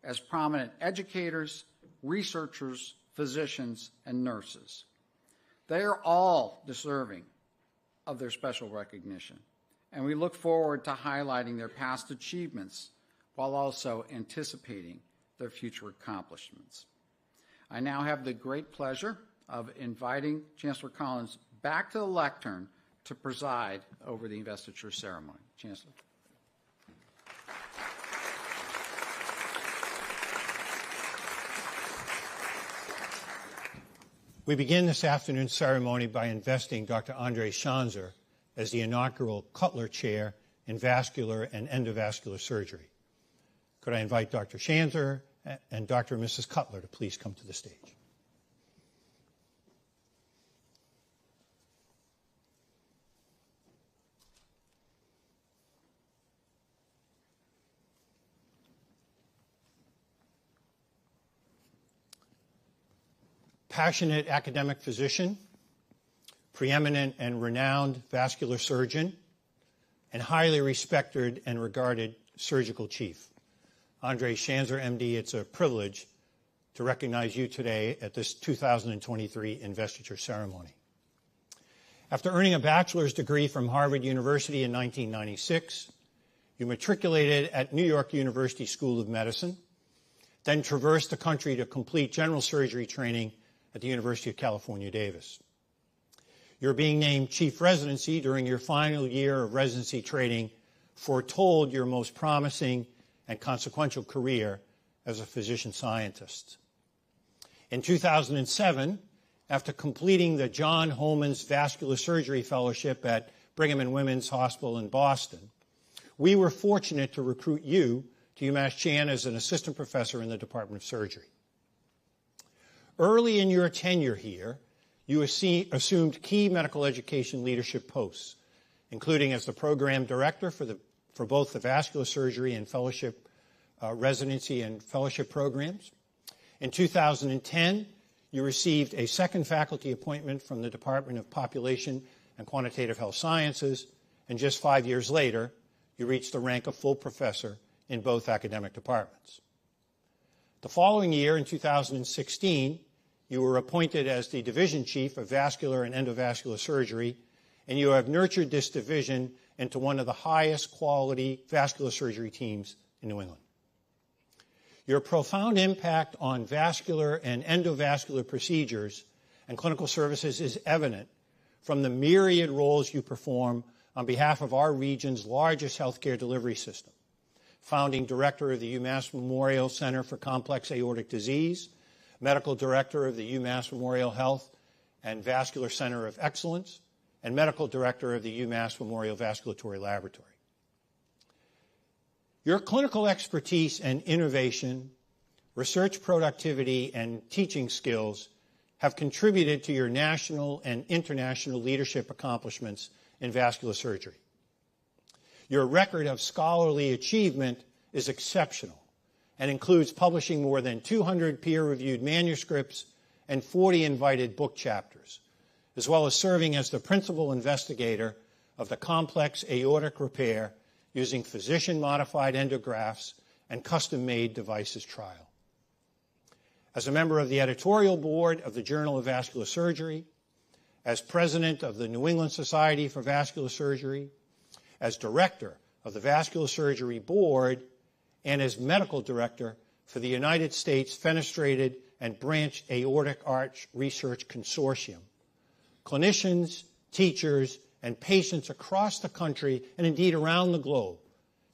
Speaker 3: as prominent educators, researchers, physicians, and nurses. They are all deserving of their special recognition, and we look forward to highlighting their past achievements while also anticipating their future accomplishments. I now have the great pleasure of inviting Chancellor Collins back to the lectern to preside over the investiture ceremony. Chancellor.
Speaker 2: We begin this afternoon's ceremony by investing Dr. Andre Chancellor as the inaugural Cutler Chair in Vascular and Endovascular Surgery. Could I invite Dr. Chancellor and Dr. and Mrs. Cutler to please come to the stage. Passionate academic physician, preeminent and renowned vascular surgeon, and highly respected and regarded surgical chief. Andre Chancellor, MD, it's a privilege to recognize you today at this 2023 investiture ceremony. After earning a bachelor's degree from Harvard University in 1996, you matriculated at New York University School of Medicine, then traversed the country to complete general surgery training at the University of California, Davis. Your being named chief residency during your final year of residency training foretold your most promising and consequential career as a physician scientist. In 2007, after completing the John Holman's Vascular Surgery Fellowship at Brigham and Women's Hospital in Boston, we were fortunate to recruit you to UMass Chan as an assistant professor in the Department of Surgery. Early in your tenure here, you assumed key medical education leadership posts, including as the program director for both the vascular surgery and fellowship residency and fellowship programs. In 2010, you received a second faculty appointment from the Department of Population and Quantitative Health Sciences, and just 5 years later, you reached the rank of full professor in both academic departments. The following year, in 2016, you were appointed as the Division Chief of Vascular and Endovascular Surgery, and you have nurtured this division into one of the highest quality vascular surgery teams in New England. Your profound impact on vascular and endovascular procedures and clinical services is evident from the myriad roles you perform on behalf of our region's largest healthcare delivery system. Founding director of the UMass Memorial Center for Complex Aortic Disease, medical director of the UMass Memorial Health and Vascular Center of Excellence, and medical director of the UMass Memorial Vasculatory Laboratory. Your clinical expertise and innovation, research productivity, and teaching skills have contributed to your national and international leadership accomplishments in vascular surgery. Your record of scholarly achievement is exceptional and includes publishing more than 200 peer-reviewed manuscripts and 40 invited book chapters, as well as serving as the principal investigator of the complex aortic repair using physician-modified endografts and custom-made devices trial. As a member of the editorial board of the Journal of Vascular Surgery, as president of the New England Society for Vascular Surgery, as director of the Vascular Surgery Board, and as medical director for the United States Fenestrated and Branched Aortic Arch Research Consortium, clinicians, teachers, and patients across the country and indeed around the globe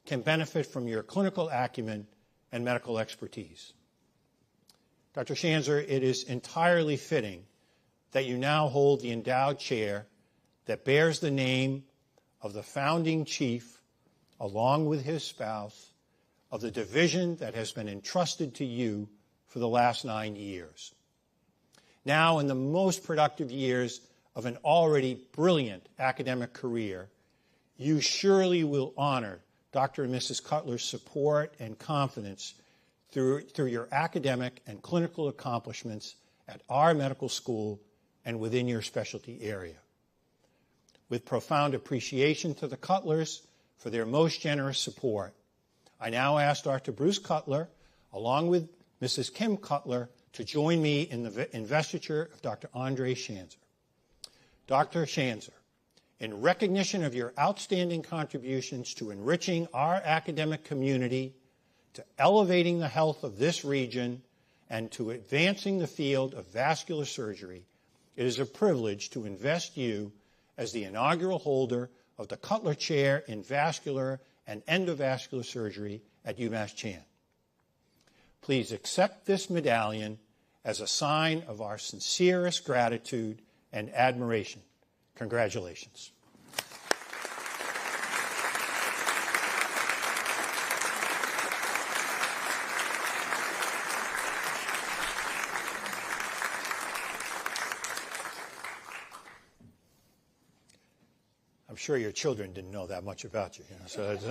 Speaker 2: can benefit from your clinical acumen and medical expertise. Dr. Chancellor, it is entirely fitting that you now hold the endowed chair that bears the name of the founding chief, along with his spouse, of the division that has been entrusted to you for the last 9 years. Now, in the most productive years of an already brilliant academic career, you surely will honor Dr. and Mrs. Cutler's support and confidence through your academic and clinical accomplishments at our medical school and within your specialty area. With profound appreciation to the Cutlers for their most generous support, I now ask Dr. Bruce Cutler, along with Mrs. Kim Cutler, to join me in the investiture of Dr. Andre Chancellor. Dr. Chancellor, in recognition of your outstanding contributions to enriching our academic community, to elevating the health of this region and to advancing the field of vascular surgery, it is a privilege to invest you as the inaugural holder of the Cutler Chair in Vascular and Endovascular Surgery at UMass Chan. Please accept this medallion as a sign of our sincerest gratitude and admiration. Congratulations. I'm sure your children didn't know that much about you. So it's,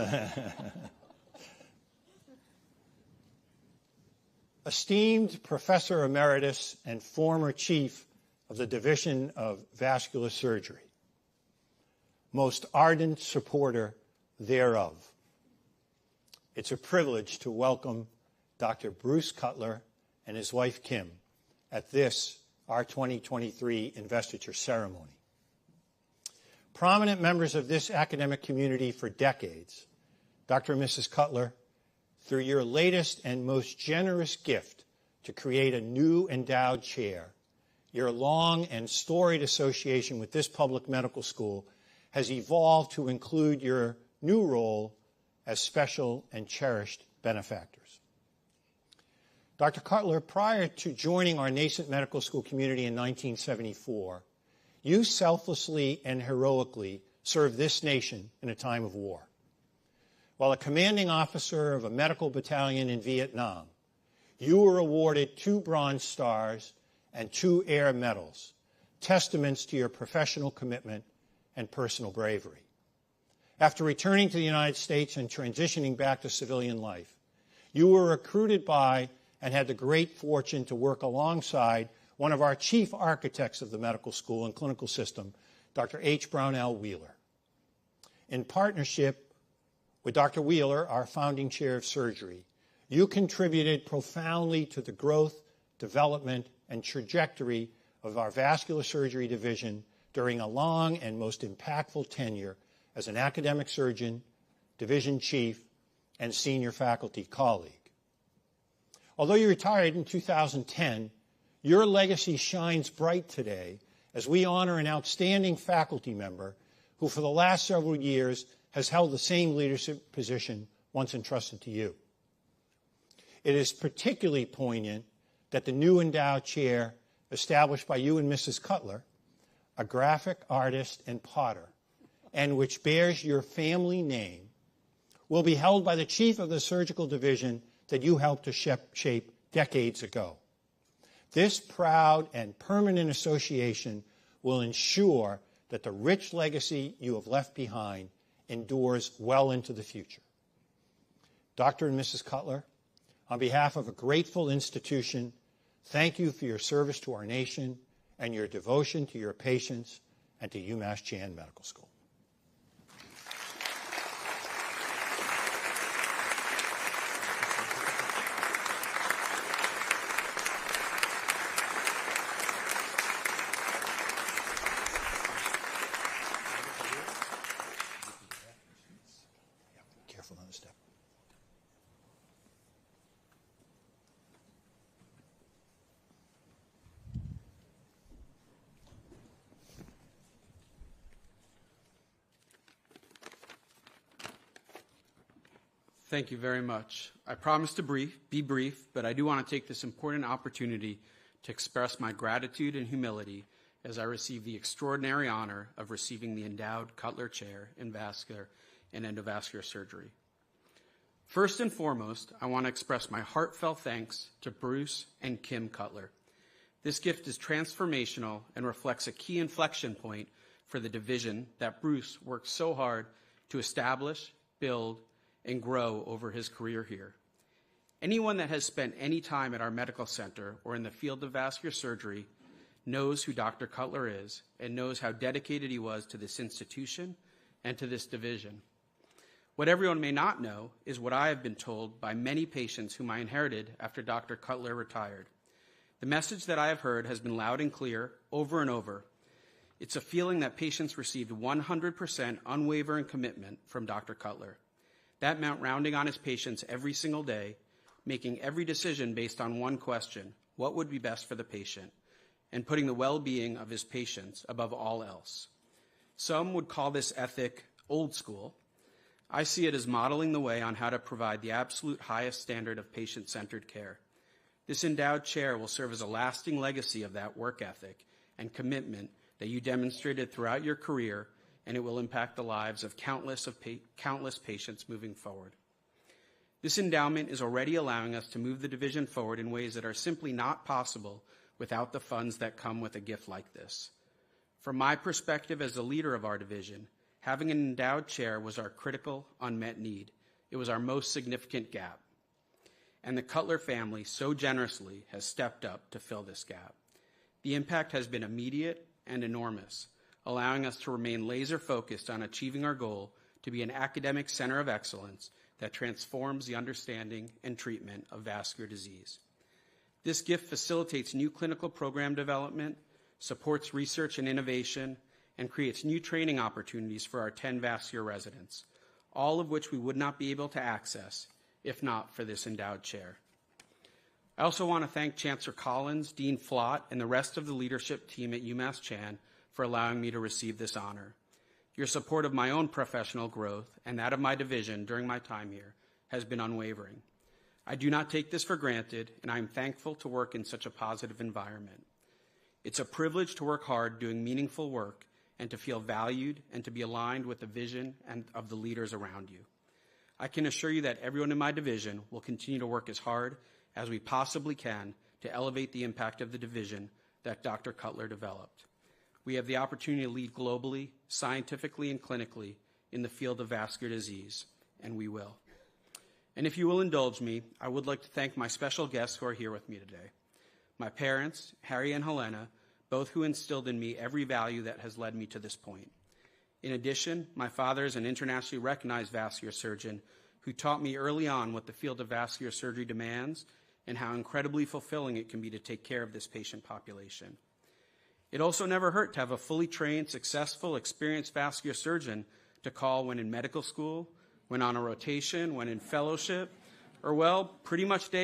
Speaker 2: esteemed Professor Emeritus and former Chief of the Division of Vascular Surgery, most ardent supporter thereof, it's a privilege to welcome Dr. Bruce Cutler and his wife Kim at this, our 2023 investiture ceremony. Prominent members of this academic community for decades, Dr. and Mrs. Cutler, through your latest and most generous gift to create a new endowed chair, your long and storied association with this public medical school has evolved to include your new role as special and cherished benefactors. Dr. Cutler, prior to joining our nascent medical school community in 1974, you selflessly and heroically served this nation in a time of war. While a commanding officer of a medical battalion in Vietnam, you were awarded 2 Bronze Stars and 2 Air Medals, testaments to your professional commitment and personal bravery. After returning to the United States and transitioning back to civilian life, you were recruited by and had the great fortune to work alongside one of our chief architects of the medical school and clinical system, Dr. H. Brownell Wheeler. In partnership with Dr. Wheeler, our founding chair of surgery, you contributed profoundly to the growth, development, and trajectory of our vascular surgery division during a long and most impactful tenure as an academic surgeon, division chief, and senior faculty colleague. Although you retired in 2010, your legacy shines bright today as we honor an outstanding faculty member who for the last several years has held the same leadership position once entrusted to you. It is particularly poignant that the new endowed chair established by you and Mrs. Cutler, a graphic artist and potter, and which bears your family name, will be held by the chief of the surgical division that you helped to shape decades ago. This proud and permanent association will ensure that the rich legacy you have left behind endures well into the future. Dr. and Mrs. Cutler, on behalf of a grateful institution, thank you for your service to our nation and your devotion to your patients and to UMass Chan Medical School. Careful on the step.
Speaker 4: Thank you very much. I promise to be brief, but I do want to take this important opportunity to express my gratitude and humility as I receive the extraordinary honor of receiving the endowed Cutler Chair in Vascular and Endovascular Surgery. First and foremost, I want to express my heartfelt thanks to Bruce and Kim Cutler. This gift is transformational and reflects a key inflection point for the division that Bruce worked so hard to establish, build, and grow over his career here. Anyone that has spent any time at our medical center or in the field of vascular surgery knows who Dr. Cutler is and knows how dedicated he was to this institution and to this division. What everyone may not know is what I have been told by many patients whom I inherited after Dr. Cutler retired. The message that I have heard has been loud and clear over and over. It's a feeling that patients received 100% unwavering commitment from Dr. Cutler. That meant rounding on his patients every single day, making every decision based on one question: what would be best for the patient, and putting the well-being of his patients above all else. Some would call this ethic old school. I see it as modeling the way on how to provide the absolute highest standard of patient-centered care. This endowed chair will serve as a lasting legacy of that work ethic and commitment that you demonstrated throughout your career, and it will impact the lives of countless patients moving forward. This endowment is already allowing us to move the division forward in ways that are simply not possible without the funds that come with a gift like this. From my perspective as the leader of our division, having an endowed chair was our critical, unmet need. It was our most significant gap. And the Cutler family so generously has stepped up to fill this gap. The impact has been immediate and enormous, allowing us to remain laser-focused on achieving our goal to be an academic center of excellence that transforms the understanding and treatment of vascular disease. This gift facilitates new clinical program development, supports research and innovation, and creates new training opportunities for our 10 vascular residents, all of which we would not be able to access if not for this endowed chair. I also want to thank Chancellor Collins, Dean Flott, and the rest of the leadership team at UMass Chan for allowing me to receive this honor. Your support of my own professional growth and that of my division during my time here has been unwavering. I do not take this for granted, and I am thankful to work in such a positive environment. It's a privilege to work hard doing meaningful work and to feel valued and to be aligned with the vision of the leaders around you. I can assure you that everyone in my division will continue to work as hard as we possibly can to elevate the impact of the division that Dr. Cutler developed. We have the opportunity to lead globally, scientifically, and clinically in the field of vascular disease, and we will. And if you will indulge me, I would like to thank my special guests who are here with me today. My parents, Harry and Helena, both who instilled in me every value that has led me to this point. In addition, my father is an internationally recognized vascular surgeon who taught me early on what the field of vascular surgery demands and how incredibly fulfilling it can be to take care of this patient population. It also never hurt to have a fully trained, successful, experienced vascular surgeon to call when in medical school, when on a rotation, when in fellowship, or well, pretty much any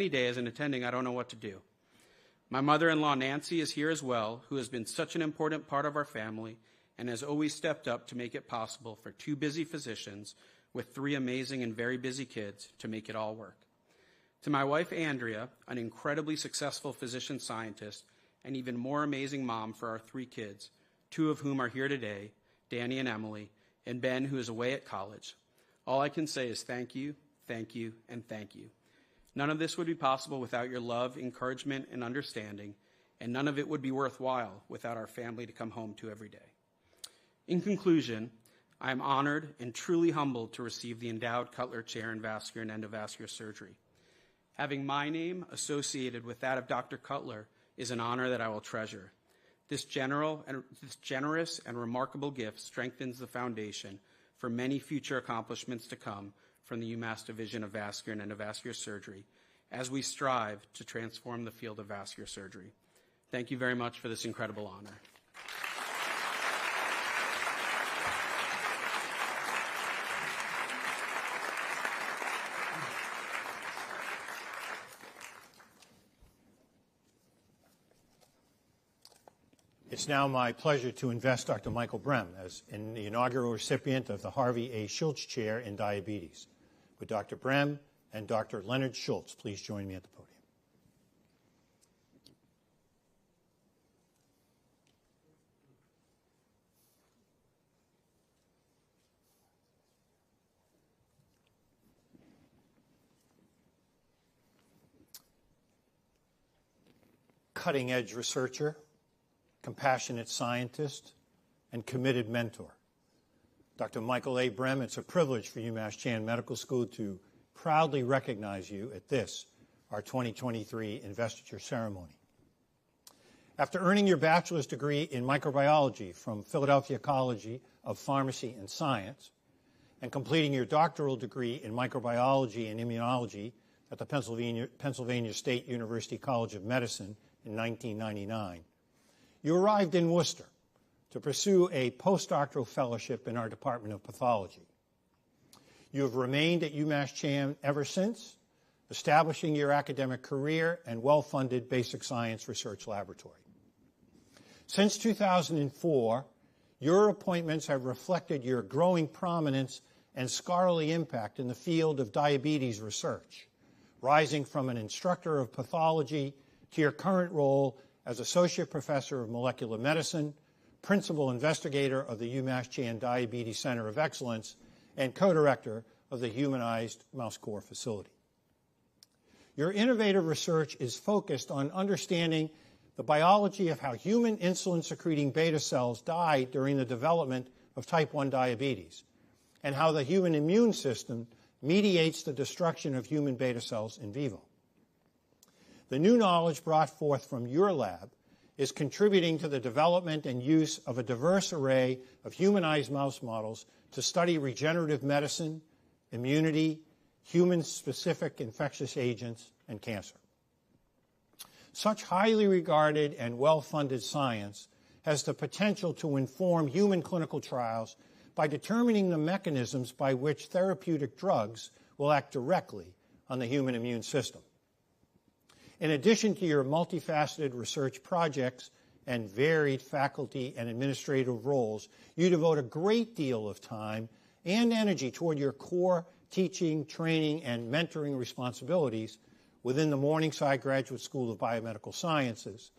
Speaker 4: day as an attending, I don't know what to do. My mother-in-law, Nancy, is here as well, who has been such an important part of our family and has always stepped up to make it possible for 2 busy physicians with 3 amazing and very busy kids to make it all work. To my wife, Andrea, an incredibly successful physician scientist and even more amazing mom for our 3 kids, 2 of whom are here today, Danny and Emily, and Ben, who is away at college. All I can say is thank you, and thank you. None of this would be possible without your love, encouragement, and understanding, and none of it would be worthwhile without our family to come home to every day. In conclusion, I am honored and truly humbled to receive the endowed Cutler Chair in Vascular and Endovascular Surgery. Having my name associated with that of Dr. Cutler is an honor that I will treasure. This generous and remarkable gift strengthens the foundation for many future accomplishments to come from the UMass Division of Vascular and Endovascular Surgery as we strive to transform the field of vascular surgery. Thank you very much for this incredible honor.
Speaker 2: It's now my pleasure to invest Dr. Michael Brem as the inaugural recipient of the Harvey A. Schultz Chair in Diabetes. Would Dr. Brem and Dr. Leonard Schultz please join me at the podium? Cutting-edge researcher, compassionate scientist, and committed mentor. Dr. Michael A. Brem, it's a privilege for UMass Chan Medical School to proudly recognize you at this, our 2023 investiture ceremony. After earning your bachelor's degree in microbiology from Philadelphia College of Pharmacy and Science and completing your doctoral degree in microbiology and immunology at the Pennsylvania State University College of Medicine in 1999, you arrived in Worcester to pursue a postdoctoral fellowship in our Department of Pathology. You have remained at UMass Chan ever since, establishing your academic career and well-funded basic science research laboratory. Since 2004, your appointments have reflected your growing prominence and scholarly impact in the field of diabetes research, rising from an instructor of pathology to your current role as Associate Professor of Molecular Medicine, Principal Investigator of the UMass Chan Diabetes Center of Excellence, and co-director of the Humanized Mouse Core Facility. Your innovative research is focused on understanding the biology of how human insulin-secreting beta cells die during the development of type 1 diabetes, and how the human immune system mediates the destruction of human beta cells in vivo. The new knowledge brought forth from your lab is contributing to the development and use of a diverse array of humanized mouse models to study regenerative medicine, immunity, human-specific infectious agents, and cancer. Such highly regarded and well-funded science has the potential to inform human clinical trials by determining the mechanisms by which therapeutic drugs will act directly on the human immune system. In addition to your multifaceted research projects and varied faculty and administrative roles, you devote a great deal of time and energy toward your core teaching, training, and mentoring responsibilities within the Morningside Graduate School of Biomedical Sciences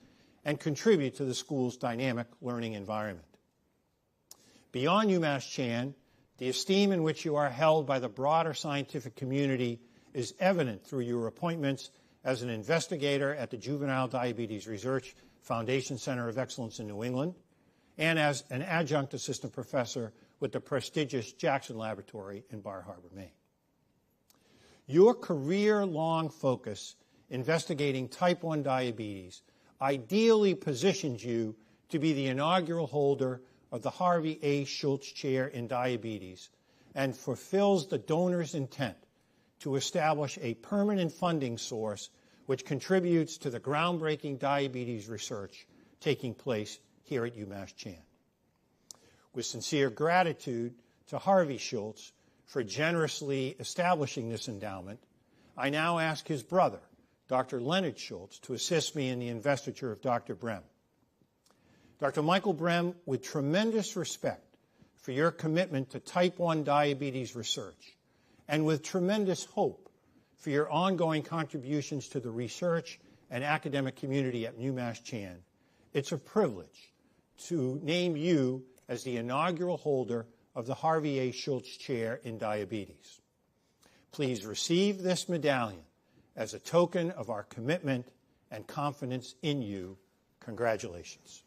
Speaker 2: and contribute to the school's dynamic learning environment. Beyond UMass Chan, the esteem in which you are held by the broader scientific community is evident through your appointments as an investigator at the Juvenile Diabetes Research Foundation Center of Excellence in New England and as an adjunct assistant professor with the prestigious Jackson Laboratory in Bar Harbor, Maine. Your career-long focus investigating type 1 diabetes ideally positions you to be the inaugural holder of the Harvey A. Schultz Chair in Diabetes and fulfills the donor's intent to establish a permanent funding source which contributes to the groundbreaking diabetes research taking place here at UMass Chan. With sincere gratitude to Harvey Schultz for generously establishing this endowment, I now ask his brother, Dr. Leonard Schultz, to assist me in the investiture of Dr. Brem. Dr. Michael Brem, with tremendous respect for your commitment to type 1 diabetes research, and with tremendous hope for your ongoing contributions to the research and academic community at UMass Chan, it's a privilege to name you as the inaugural holder of the Harvey A. Schultz Chair in Diabetes. Please receive this medallion as a token of our commitment and confidence in you. Congratulations.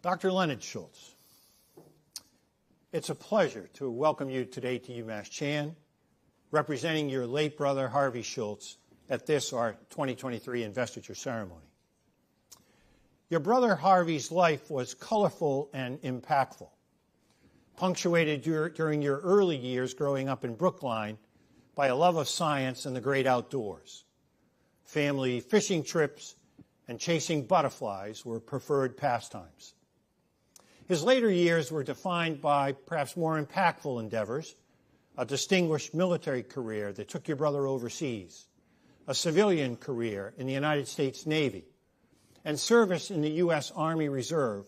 Speaker 2: Dr. Leonard Schultz, it's a pleasure to welcome you today to UMass Chan, representing your late brother Harvey Schultz at this, our 2023 investiture ceremony. Your brother Harvey's life was colorful and impactful, punctuated during your early years growing up in Brookline by a love of science and the great outdoors. Family fishing trips and chasing butterflies were preferred pastimes. His later years were defined by perhaps more impactful endeavors, a distinguished military career that took your brother overseas, a civilian career in the United States Navy, and service in the U.S. Army Reserve,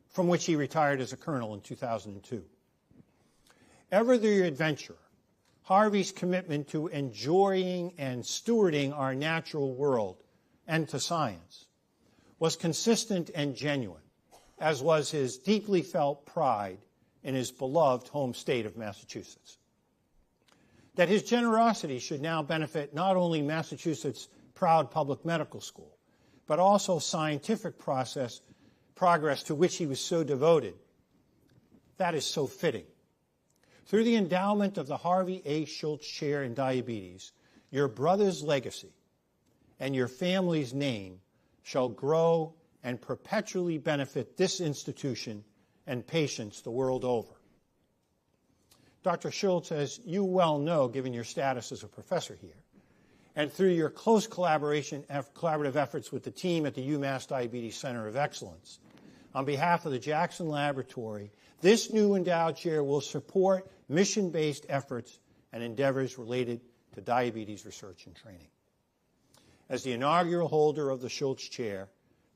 Speaker 2: from which he retired as a colonel in 2002. Ever the adventurer, Harvey's commitment to enjoying and stewarding our natural world and to science was consistent and genuine, as was his deeply felt pride in his beloved home state of Massachusetts. That his generosity should now benefit not only Massachusetts' proud public medical school, but also scientific progress to which he was so devoted, that is so fitting. Through the endowment of the Harvey A. Schultz Chair in Diabetes, your brother's legacy and your family's name shall grow and perpetually benefit this institution and patients the world over. Dr. Schultz, as you well know, given your status as a professor here, and through your close collaborative efforts with the team at the UMass Diabetes Center of Excellence, on behalf of the Jackson Laboratory, this new endowed chair will support mission-based efforts and endeavors related to diabetes research and training. As the inaugural holder of the Schultz Chair,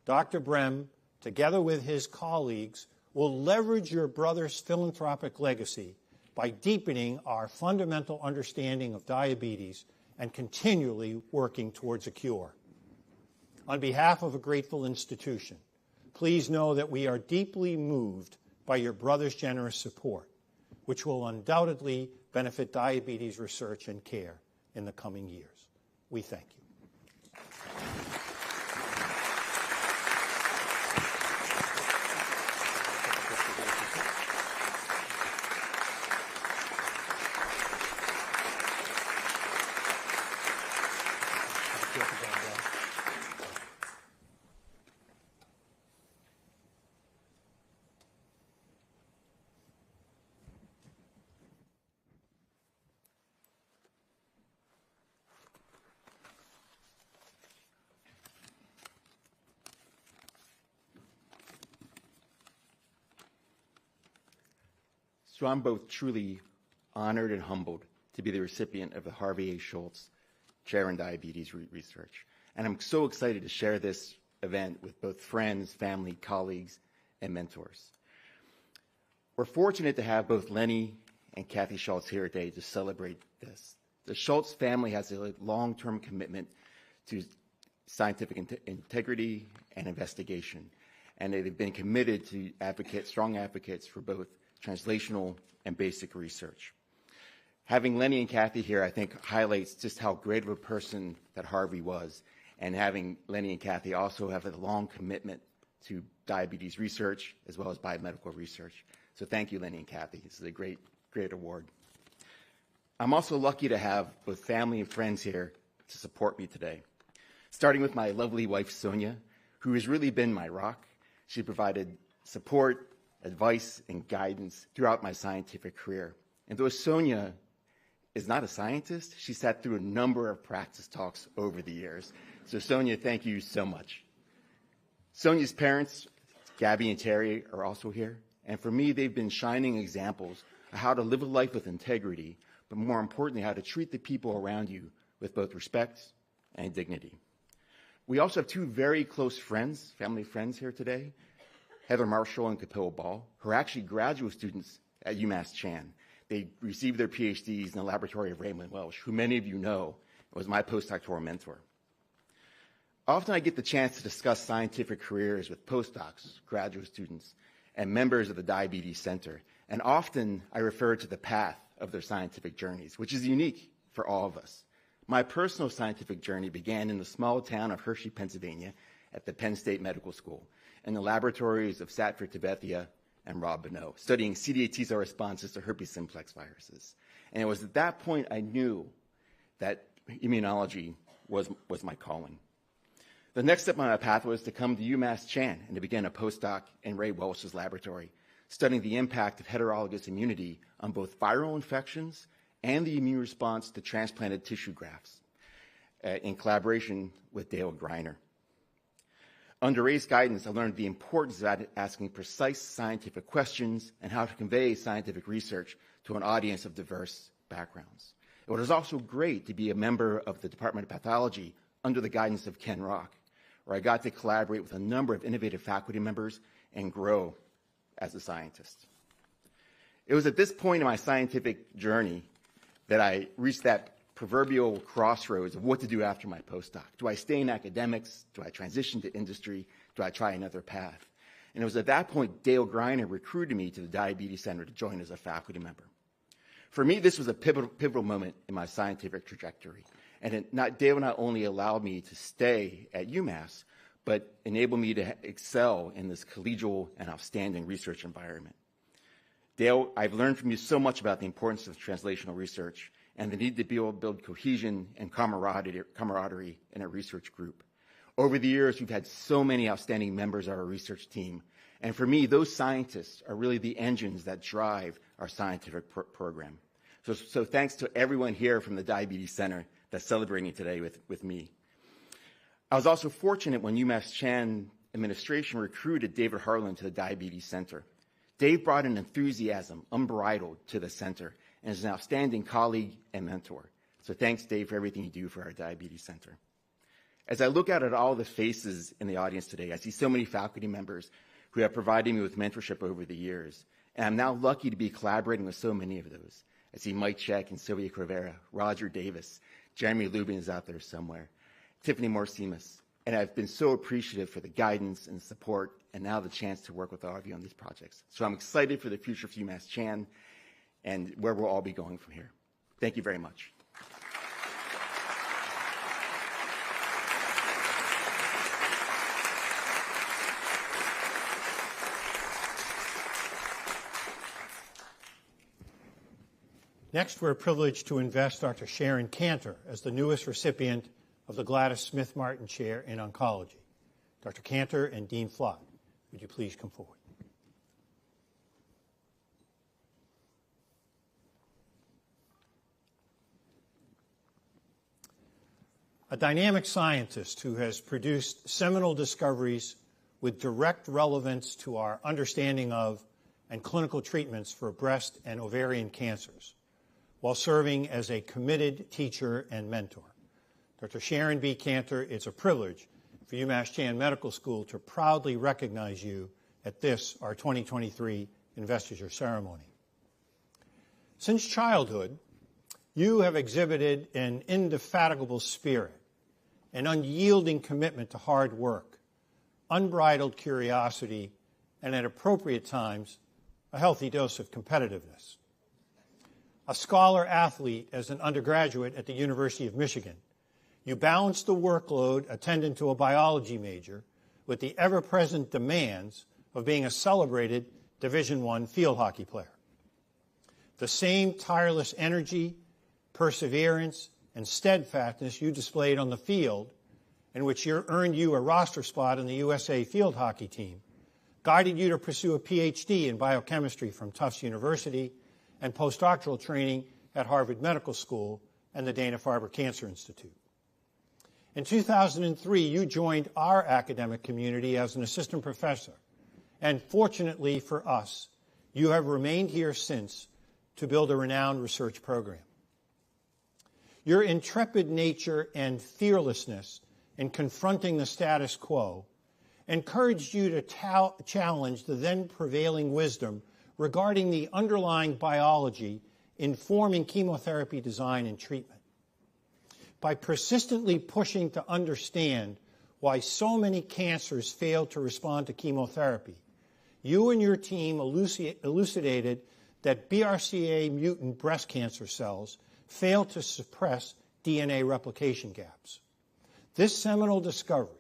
Speaker 2: Dr. Brem, together with his colleagues, will leverage your brother's philanthropic legacy by deepening our fundamental understanding of diabetes and continually working towards a cure. On behalf of a grateful institution, please know that we are deeply moved by your brother's generous support, which will undoubtedly benefit diabetes research and care in the coming years. We thank you.
Speaker 5: So I'm both truly honored and humbled to be the recipient of the Harvey A. Schultz Chair in Diabetes Research. And I'm so excited to share this event with both friends, family, colleagues, and mentors. We're fortunate to have both Lenny and Kathy Schultz here today to celebrate this. The Schultz family has a long-term commitment to scientific integrity and investigation, and they've been committed to strong advocates for both translational and basic research. Having Lenny and Kathy here, I think, highlights just how great of a person that Harvey was, and having Lenny and Kathy also have a long commitment to diabetes research as well as biomedical research. So thank you, Lenny and Kathy. This is a great, great award. I'm also lucky to have both family and friends here to support me today, starting with my lovely wife, Sonia, who has really been my rock. She provided support, advice, and guidance throughout my scientific career. And though Sonia is not a scientist, she sat through a number of practice talks over the years. So Sonia, thank you so much. Sonia's parents, Gabby and Terry, are also here. And for me, they've been shining examples of how to live a life with integrity, but more importantly, how to treat the people around you with both respect and dignity. We also have two very close friends, family friends here today, Heather Marshall and Capilla Ball, who are actually graduate students at UMass Chan. They received their PhDs in the laboratory of Raymond Welsh, who many of you know was my postdoctoral mentor. Often I get the chance to discuss scientific careers with postdocs, graduate students, and members of the Diabetes Center, and often I refer to the path of their scientific journeys, which is unique for all of us. My personal scientific journey began in the small town of Hershey, Pennsylvania, at the Penn State Medical School, in the laboratories of Satford Tibethia and Rob Bonneau, studying CD8 T-cell responses to herpes simplex viruses. And it was at that point I knew that immunology was my calling. The next step on my path was to come to UMass Chan and to begin a postdoc in Ray Welsh's laboratory, studying the impact of heterologous immunity on both viral infections and the immune response to transplanted tissue grafts in collaboration with Dale Greiner. Under Ray's guidance, I learned the importance of asking precise scientific questions and how to convey scientific research to an audience of diverse backgrounds. It was also great to be a member of the Department of Pathology under the guidance of Ken Rock, where I got to collaborate with a number of innovative faculty members and grow as a scientist. It was at this point in my scientific journey that I reached that proverbial crossroads of what to do after my postdoc. Do I stay in academics? Do I transition to industry? Do I try another path? And it was at that point Dale Greiner recruited me to the Diabetes Center to join as a faculty member. For me, this was a pivotal moment in my scientific trajectory. And Dale not only allowed me to stay at UMass, but enabled me to excel in this collegial and outstanding research environment. Dale, I've learned from you so much about the importance of translational research and the need to be able to build cohesion and camaraderie in a research group. Over the years, we've had so many outstanding members of our research team, And for me, those scientists are really the engines that drive our scientific program. So thanks to everyone here from the Diabetes Center that's celebrating today with me. I was also fortunate when UMass Chan administration recruited David Harlan to the Diabetes Center. Dave brought an enthusiasm unbridled to the center and is an outstanding colleague and mentor. So thanks, Dave, for everything you do for our Diabetes Center. As I look out at all the faces in the audience today, I see so many faculty members who have provided me with mentorship over the years. And I'm now lucky to be collaborating with so many of those. I see Mike Check and Sylvia Crivera, Roger Davis, Jeremy Lubin is out there somewhere, Tiffany Morsimas. And I've been so appreciative for the guidance and support and now the chance to work with all of you on these projects. So I'm excited for the future of UMass Chan and where we'll all be going from here. Thank you very much.
Speaker 2: Next, we're privileged to invest Dr. Sharon Cantor as the newest recipient of the Gladys Smith Martin Chair in Oncology. Dr. Cantor and Dean Flott, would you please come forward? A dynamic scientist who has produced seminal discoveries with direct relevance to our understanding of and clinical treatments for breast and ovarian cancers, while serving as a committed teacher and mentor. Dr. Sharon B. Cantor, it's a privilege for UMass Chan Medical School to proudly recognize you at this, our 2023 investiture ceremony. Since childhood, you have exhibited an indefatigable spirit, an unyielding commitment to hard work, unbridled curiosity, and at appropriate times, a healthy dose of competitiveness. A scholar-athlete as an undergraduate at the University of Michigan, you balanced the workload attendant to a biology major with the ever-present demands of being a celebrated Division I field hockey player. The same tireless energy, perseverance, and steadfastness you displayed on the field, in which earned you a roster spot in the USA field hockey team, guided you to pursue a PhD in biochemistry from Tufts University and postdoctoral training at Harvard Medical School and the Dana-Farber Cancer Institute. In 2003, you joined our academic community as an assistant professor, and fortunately for us, you have remained here since to build a renowned research program. Your intrepid nature and fearlessness in confronting the status quo encouraged you to challenge the then prevailing wisdom regarding the underlying biology informing chemotherapy design and treatment. By persistently pushing to understand why so many cancers fail to respond to chemotherapy, you and your team elucidated that BRCA mutant breast cancer cells fail to suppress DNA replication gaps. This seminal discovery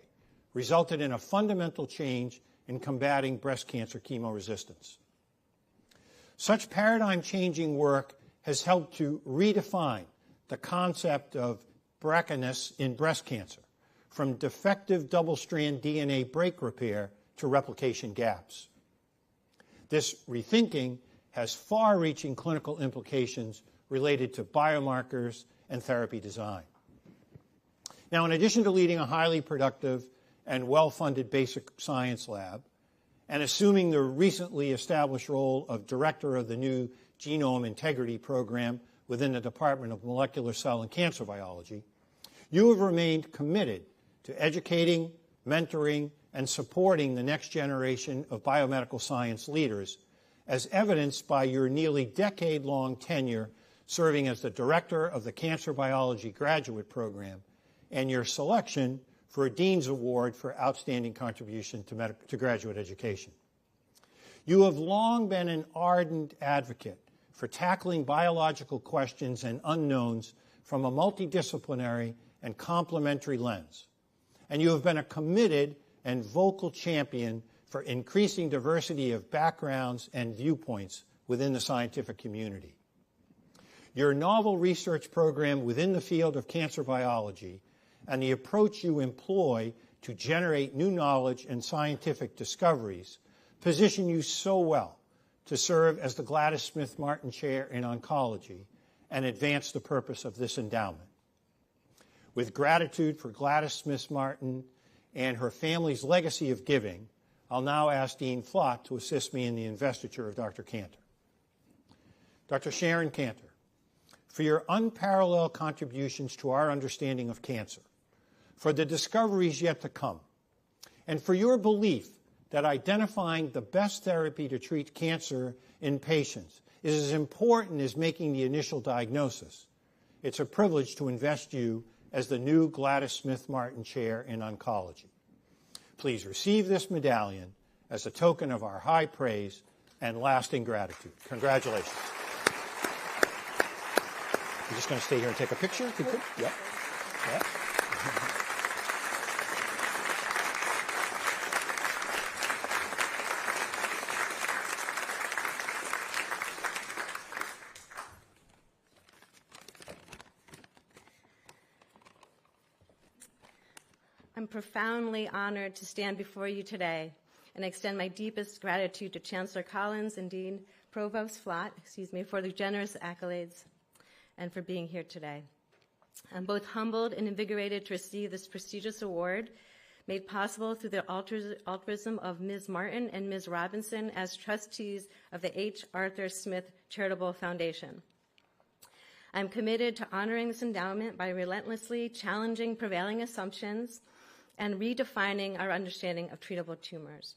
Speaker 2: resulted in a fundamental change in combating breast cancer chemoresistance. Such paradigm-changing work has helped to redefine the concept of BRCAness in breast cancer, from defective double-strand DNA break repair to replication gaps. This rethinking has far-reaching clinical implications related to biomarkers and therapy design. Now, in addition to leading a highly productive and well-funded basic science lab, and assuming the recently established role of director of the new Genome Integrity Program within the Department of Molecular Cell and Cancer Biology, you have remained committed to educating, mentoring, and supporting the next generation of biomedical science leaders, as evidenced by your nearly decade-long tenure serving as the director of the Cancer Biology Graduate Program and your selection for a Dean's Award for Outstanding Contribution to Graduate Education. You have long been an ardent advocate for tackling biological questions and unknowns from a multidisciplinary and complementary lens, and you have been a committed and vocal champion for increasing diversity of backgrounds and viewpoints within the scientific community. Your novel research program within the field of cancer biology and the approach you employ to generate new knowledge and scientific discoveries position you so well to serve as the Gladys Smith Martin Chair in Oncology and advance the purpose of this endowment. With gratitude for Gladys Smith Martin and her family's legacy of giving, I'll now ask Dean Flott to assist me in the investiture of Dr. Cantor. Dr. Sharon Cantor, for your unparalleled contributions to our understanding of cancer, for the discoveries yet to come, and for your belief that identifying the best therapy to treat cancer in patients is as important as making the initial diagnosis, it's a privilege to invest you as the new Gladys Smith Martin Chair in Oncology. Please receive this medallion as a token of our high praise and lasting gratitude. Congratulations. You're just going to stay here and take a picture? If you could? Yep. Yep.
Speaker 6: I'm profoundly honored to stand before you today and extend my deepest gratitude to Chancellor Collins and Dean Provost Flott, for the generous accolades and for being here today. I'm both humbled and invigorated to receive this prestigious award, made possible through the altruism of Ms. Martin and Ms. Robinson as trustees of the H. Arthur Smith Charitable Foundation. I'm committed to honoring this endowment by relentlessly challenging prevailing assumptions and redefining our understanding of treatable tumors.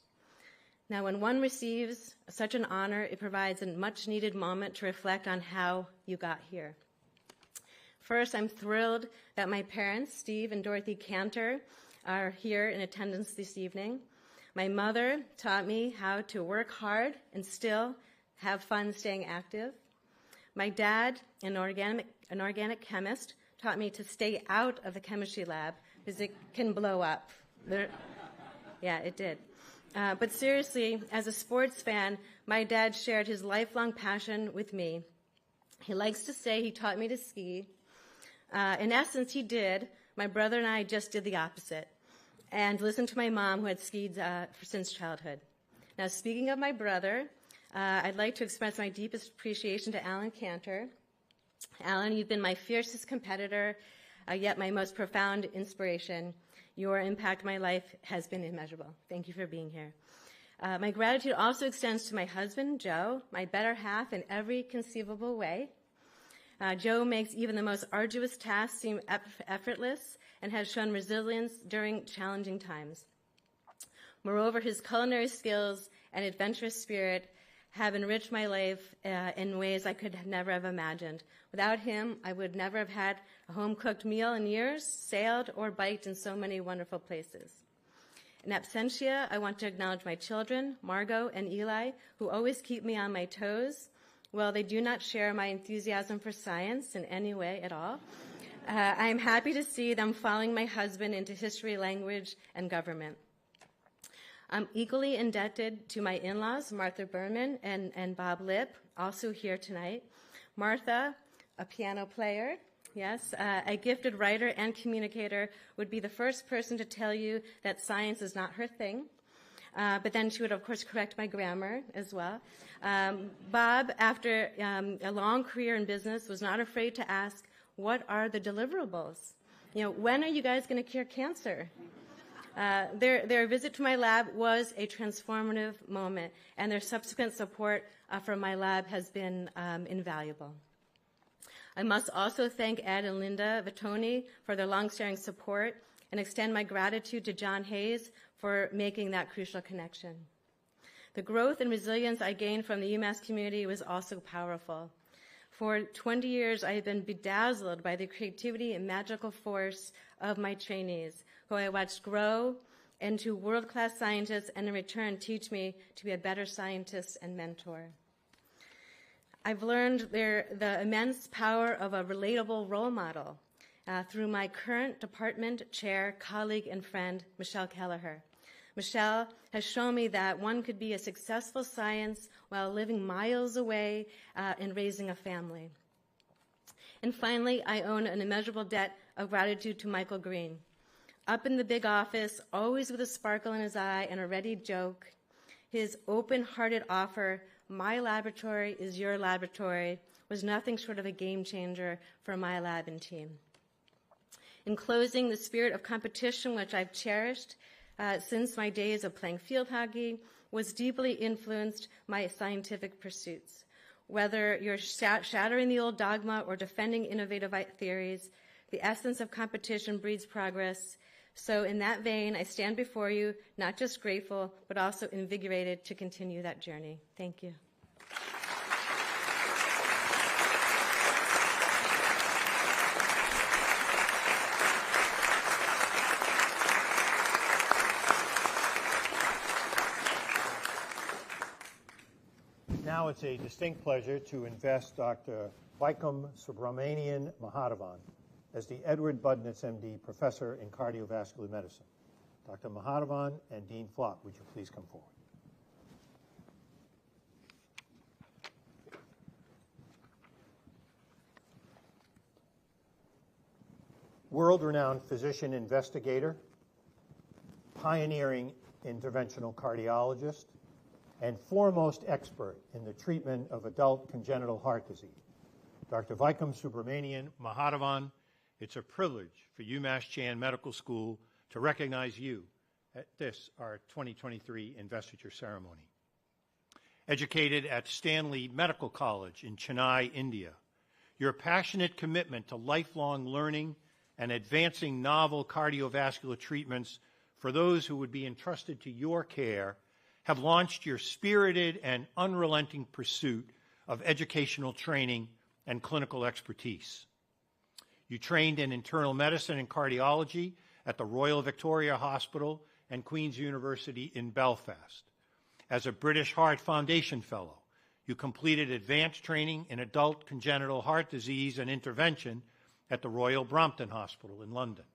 Speaker 6: Now, when one receives such an honor, it provides a much-needed moment to reflect on how you got here. First, I'm thrilled that my parents, Steve and Dorothy Cantor, are here in attendance this evening. My mother taught me how to work hard and still have fun staying active. My dad, an organic chemist, taught me to stay out of the chemistry lab because it can blow up. Yeah, it did. But seriously, as a sports fan, my dad shared his lifelong passion with me. He likes to say he taught me to ski. In essence, he did. My brother and I just did the opposite and listened to my mom, who had skied since childhood. Now, speaking of my brother, I'd like to express my deepest appreciation to Alan Cantor. Alan, you've been my fiercest competitor, yet my most profound inspiration. Your impact on my life has been immeasurable. Thank you for being here. My gratitude also extends to my husband, Joe, my better half in every conceivable way. Joe makes even the most arduous tasks seem effortless and has shown resilience during challenging times. Moreover, his culinary skills and adventurous spirit have enriched my life in ways I could never have imagined. Without him, I would never have had a home-cooked meal in years, sailed, or biked in so many wonderful places. In absentia, I want to acknowledge my children, Margot and Eli, who always keep me on my toes. While they do not share my enthusiasm for science in any way at all, I'm happy to see them following my husband into history, language, and government. I'm equally indebted to my in-laws, Martha Berman and Bob Lipp, also here tonight. Martha, a piano player, yes, a gifted writer and communicator, would be the first person to tell you that science is not her thing. But then she would, of course, correct my grammar as well. Bob, after a long career in business, was not afraid to ask, what are the deliverables? When are you guys going to cure cancer? Their visit to my lab was a transformative moment, and their subsequent support from my lab has been invaluable. I must also thank Ed and Linda Vittoni for their long-standing support and extend my gratitude to John Hayes for making that crucial connection. The growth and resilience I gained from the UMass community was also powerful. For 20 years, I have been bedazzled by the creativity and magical force of my trainees, who I watched grow into world-class scientists and in return teach me to be a better scientist and mentor. I've learned the immense power of a relatable role model through my current department chair, colleague, and friend, Michelle Kelleher. Michelle has shown me that one could be a successful science while living miles away and raising a family. And finally, I own an immeasurable debt of gratitude to Michael Green. Up in the big office, always with a sparkle in his eye and a ready joke, His open-hearted offer, "My laboratory is your laboratory," was nothing short of a game changer for my lab and team. In closing, the spirit of competition, which I've cherished since my days of playing field hockey, was deeply influenced my scientific pursuits. Whether you're shattering the old dogma or defending innovative theories, the essence of competition breeds progress. So in that vein, I stand before you, not just grateful, but also invigorated to continue that journey. Thank you.
Speaker 2: Now it's a distinct pleasure to invest Dr. Vaikom Subramanian Mahadevan as the Edward Budnitz, MD, Professor in Cardiovascular Medicine. Dr. Mahadevan and Dean Flott, would you please come forward? World-renowned physician investigator, pioneering interventional cardiologist, and foremost expert in the treatment of adult congenital heart disease. Dr. Vaikom Subramanian Mahadevan, it's a privilege for UMass Chan Medical School to recognize you at this, our 2023 investiture ceremony. Educated at Stanley Medical College in Chennai, India, your passionate commitment to lifelong learning and advancing novel cardiovascular treatments for those who would be entrusted to your care have launched your spirited and unrelenting pursuit of educational training and clinical expertise. You trained in internal medicine and cardiology at the Royal Victoria Hospital and Queen's University in Belfast. As a British Heart Foundation Fellow, you completed advanced training in adult congenital heart disease and intervention at the Royal Brompton Hospital in London.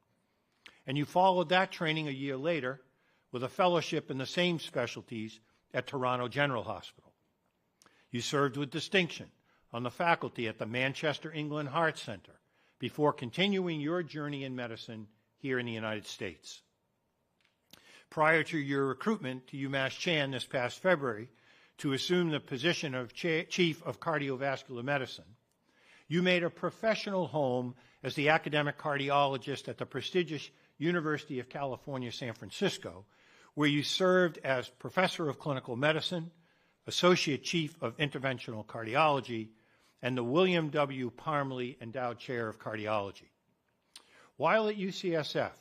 Speaker 2: And you followed that training a year later with a fellowship in the same specialties at Toronto General Hospital. You served with distinction on the faculty at the Manchester, England Heart Center before continuing your journey in medicine here in the United States. Prior to your recruitment to UMass Chan this past February to assume the position of Chief of Cardiovascular Medicine, you made a professional home as the academic cardiologist at the prestigious University of California, San Francisco, where you served as Professor of Clinical Medicine, Associate Chief of Interventional Cardiology, and the William W. Parmley Endowed Chair of Cardiology. While at UCSF,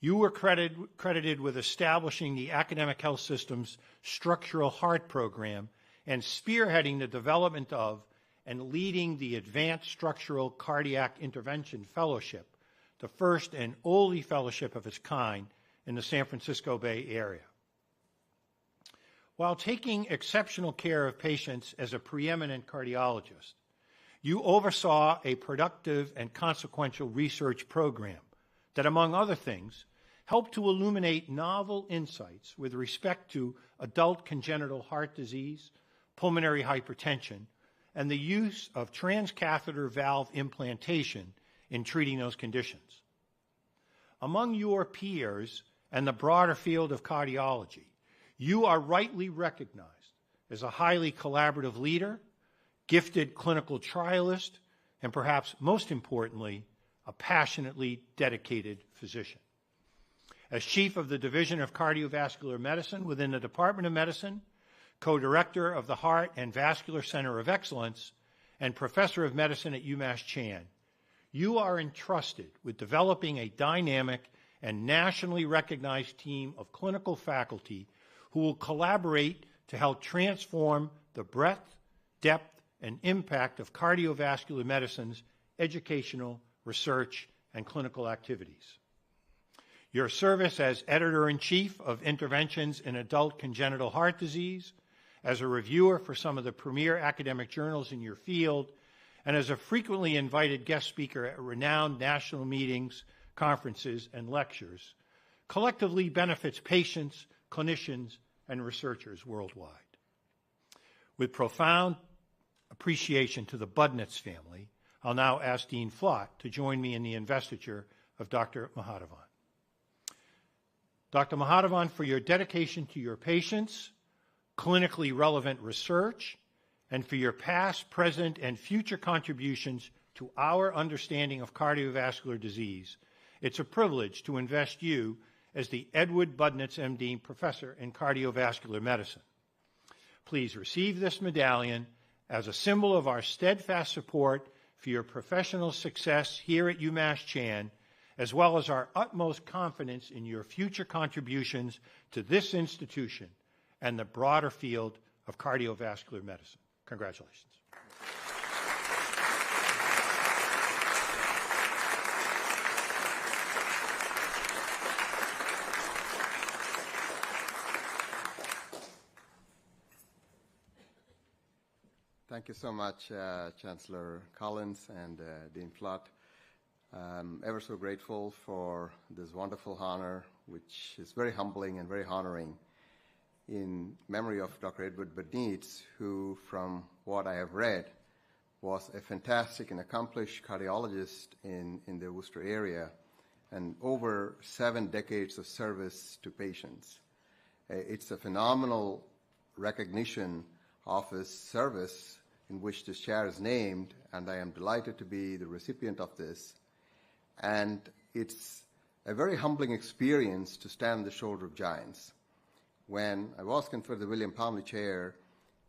Speaker 2: you were credited with establishing the academic health system's structural heart program and spearheading the development of and leading the Advanced Structural Cardiac Intervention Fellowship, the first and only fellowship of its kind in the San Francisco Bay Area. While taking exceptional care of patients as a preeminent cardiologist, you oversaw a productive and consequential research program that, among other things, helped to illuminate novel insights with respect to adult congenital heart disease, pulmonary hypertension, and the use of transcatheter valve implantation in treating those conditions. Among your peers and the broader field of cardiology, you are rightly recognized as a highly collaborative leader, gifted clinical trialist, and perhaps most importantly, a passionately dedicated physician. As Chief of the Division of Cardiovascular Medicine within the Department of Medicine, co-director of the Heart and Vascular Center of Excellence, and Professor of Medicine at UMass Chan, you are entrusted with developing a dynamic and nationally recognized team of clinical faculty who will collaborate to help transform the breadth, depth, and impact of cardiovascular medicine's educational, research, and clinical activities. Your service as Editor-in-Chief of Interventions in Adult Congenital Heart Disease, as a reviewer for some of the premier academic journals in your field, and as a frequently invited guest speaker at renowned national meetings, conferences, and lectures, collectively benefits patients, clinicians, and researchers worldwide. With profound appreciation to the Budnitz family, I'll now ask Dean Flott to join me in the investiture of Dr. Mahadevan. Dr. Mahadevan, for your dedication to your patients, clinically relevant research, and for your past, present, and future contributions to our understanding of cardiovascular disease. It's a privilege to invest you as the Edward Budnitz, MD, Professor in Cardiovascular Medicine. Please receive this medallion as a symbol of our steadfast support for your professional success here at UMass Chan, as well as our utmost confidence in your future contributions to this institution and the broader field of cardiovascular medicine. Congratulations.
Speaker 7: Thank you so much, Chancellor Collins and Dean Flott. I'm ever so grateful for this wonderful honor, which is very humbling and very honoring, in memory of Dr. Edward Budnitz, who, from what I have read, was a fantastic and accomplished cardiologist in the Worcester area, and over 7 decades of service to patients. It's a phenomenal recognition of his service in which this chair is named, and I am delighted to be the recipient of this. And it's a very humbling experience to stand on the shoulder of giants. When I was conferred the William Palmley Chair,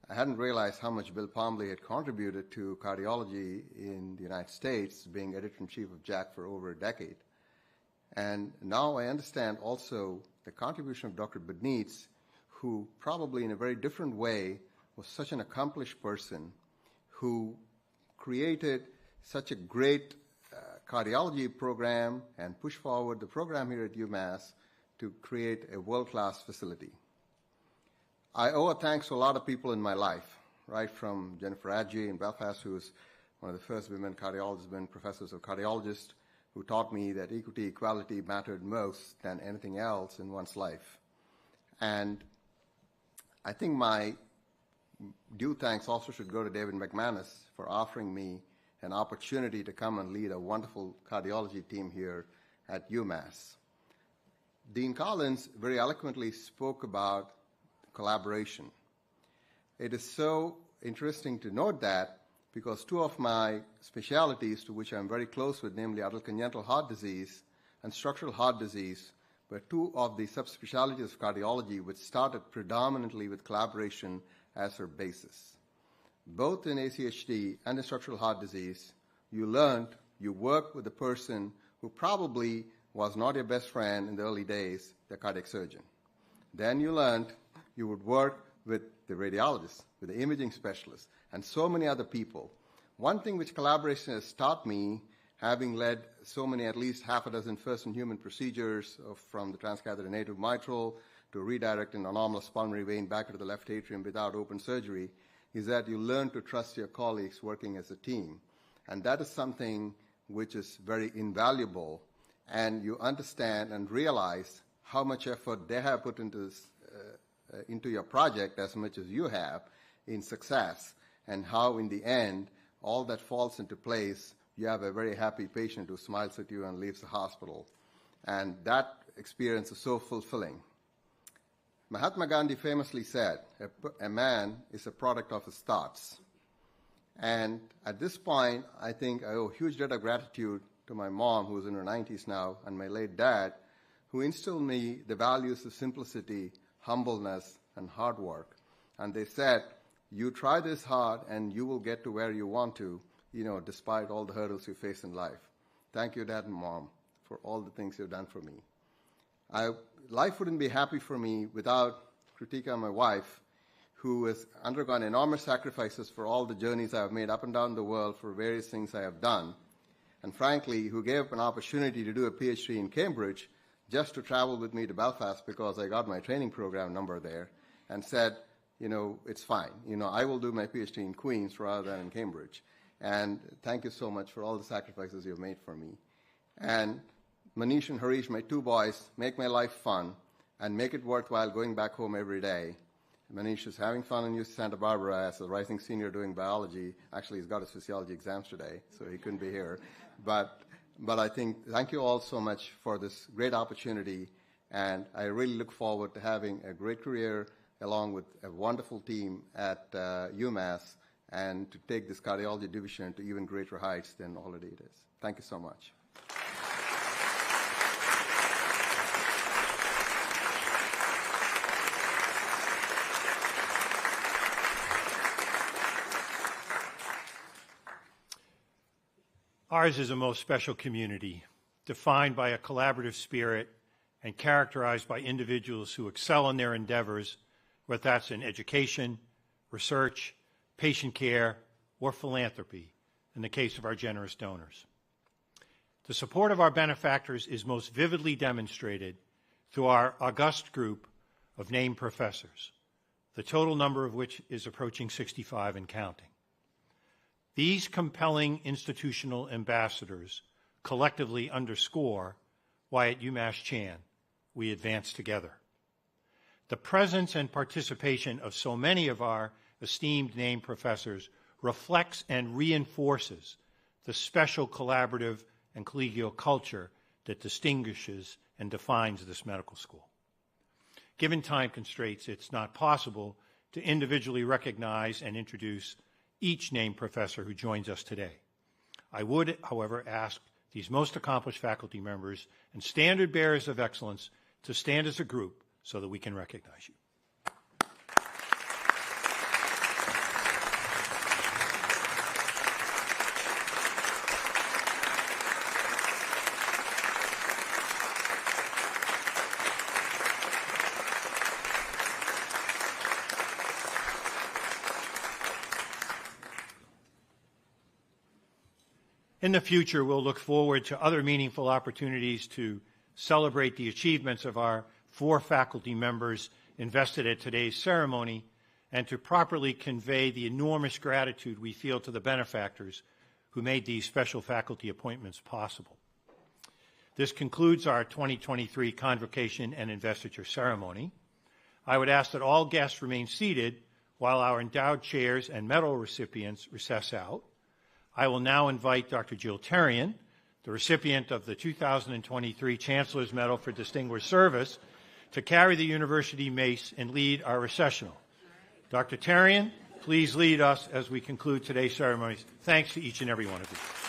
Speaker 7: I hadn't realized how much Bill Palmley had contributed to cardiology in the United States, being editor-in-chief of JACC for over a decade. And now I understand also the contribution of Dr. Budnitz, who probably in a very different way was such an accomplished person who created such a great cardiology program and pushed forward the program here at UMass to create a world-class facility. I owe a thanks to a lot of people in my life, right from Jennifer Adjei in Belfast, who was one of the first women cardiologists, women professors of cardiologists, who taught me that equity, equality mattered most than anything else in one's life. And I think my due thanks also should go to David McManus for offering me an opportunity to come and lead a wonderful cardiology team here at UMass. Dean Collins very eloquently spoke about collaboration. It is so interesting to note that because 2 of my specialties, to which I'm very close with, namely adult congenital heart disease and structural heart disease, were 2 of the subspecialties of cardiology which started predominantly with collaboration as her basis. Both in ACHD and in structural heart disease, you worked with the person who probably was not your best friend in the early days, the cardiac surgeon. Then you learned you would work with the radiologist, with the imaging specialist, and so many other people. One thing which collaboration has taught me, having led so many, at least half a dozen first-in-human procedures from the transcatheter native mitral to redirect an anomalous pulmonary vein back into the left atrium without open surgery, is that you learn to trust your colleagues working as a team. And that is something which is very invaluable, and you understand and realize how much effort they have put into your project as much as you have in success, and how in the end all that falls into place. You have a very happy patient who smiles at you and leaves the hospital. And that experience is so fulfilling. Mahatma Gandhi famously said, a man is a product of his thoughts. And at this point, I think I owe a huge debt of gratitude to my mom, who's in her 90s now, and my late dad, who instilled in me the values of simplicity, humbleness, and hard work. And they said, you try this hard and you will get to where you want to, despite all the hurdles you face in life. Thank you, Dad and Mom, for all the things you've done for me. Life wouldn't be happy for me without Kritika, my wife, who has undergone enormous sacrifices for all the journeys I have made up and down the world for various things I have done, and frankly, who gave up an opportunity to do a PhD in Cambridge just to travel with me to Belfast because I got my training program number there, and said, it's fine. I will do my PhD in Queens rather than in Cambridge. And thank you so much for all the sacrifices you've made for me. And Manish and Harish, my 2 boys, make my life fun and make it worthwhile going back home every day. Manish is having fun in Santa Barbara as a rising senior doing biology. Actually, he's got his physiology exams today, so he couldn't be here. But I think, thank you all so much for this great opportunity, and I really look forward to having a great career along with a wonderful team at UMass, and to take this cardiology division to even greater heights than already it is. Thank you so much.
Speaker 2: Ours is a most special community, defined by a collaborative spirit and characterized by individuals who excel in their endeavors, whether that's in education, research, patient care, or philanthropy, in the case of our generous donors. The support of our benefactors is most vividly demonstrated through our august group of named professors, the total number of which is approaching 65 and counting. These compelling institutional ambassadors collectively underscore why at UMass Chan we advance together. The presence and participation of so many of our esteemed named professors reflects and reinforces the special collaborative and collegial culture that distinguishes and defines this medical school. Given time constraints, it's not possible to individually recognize and introduce each named professor who joins us today. I would, however, ask these most accomplished faculty members and standard bearers of excellence to stand as a group so that we can recognize you. In the future, we'll look forward to other meaningful opportunities to celebrate the achievements of our 4 faculty members invested at today's ceremony and to properly convey the enormous gratitude we feel to the benefactors who made these special faculty appointments possible. This concludes our 2023 Convocation and Investiture ceremony. I would ask that all guests remain seated while our endowed chairs and medal recipients recess out. I will now invite Dr. Jill Therrien, the recipient of the 2023 Chancellor's Medal for Distinguished Service, to carry the university mace and lead our recessional. Dr. Therrien, please lead us as we conclude today's ceremonies. Thanks to each and every one of you.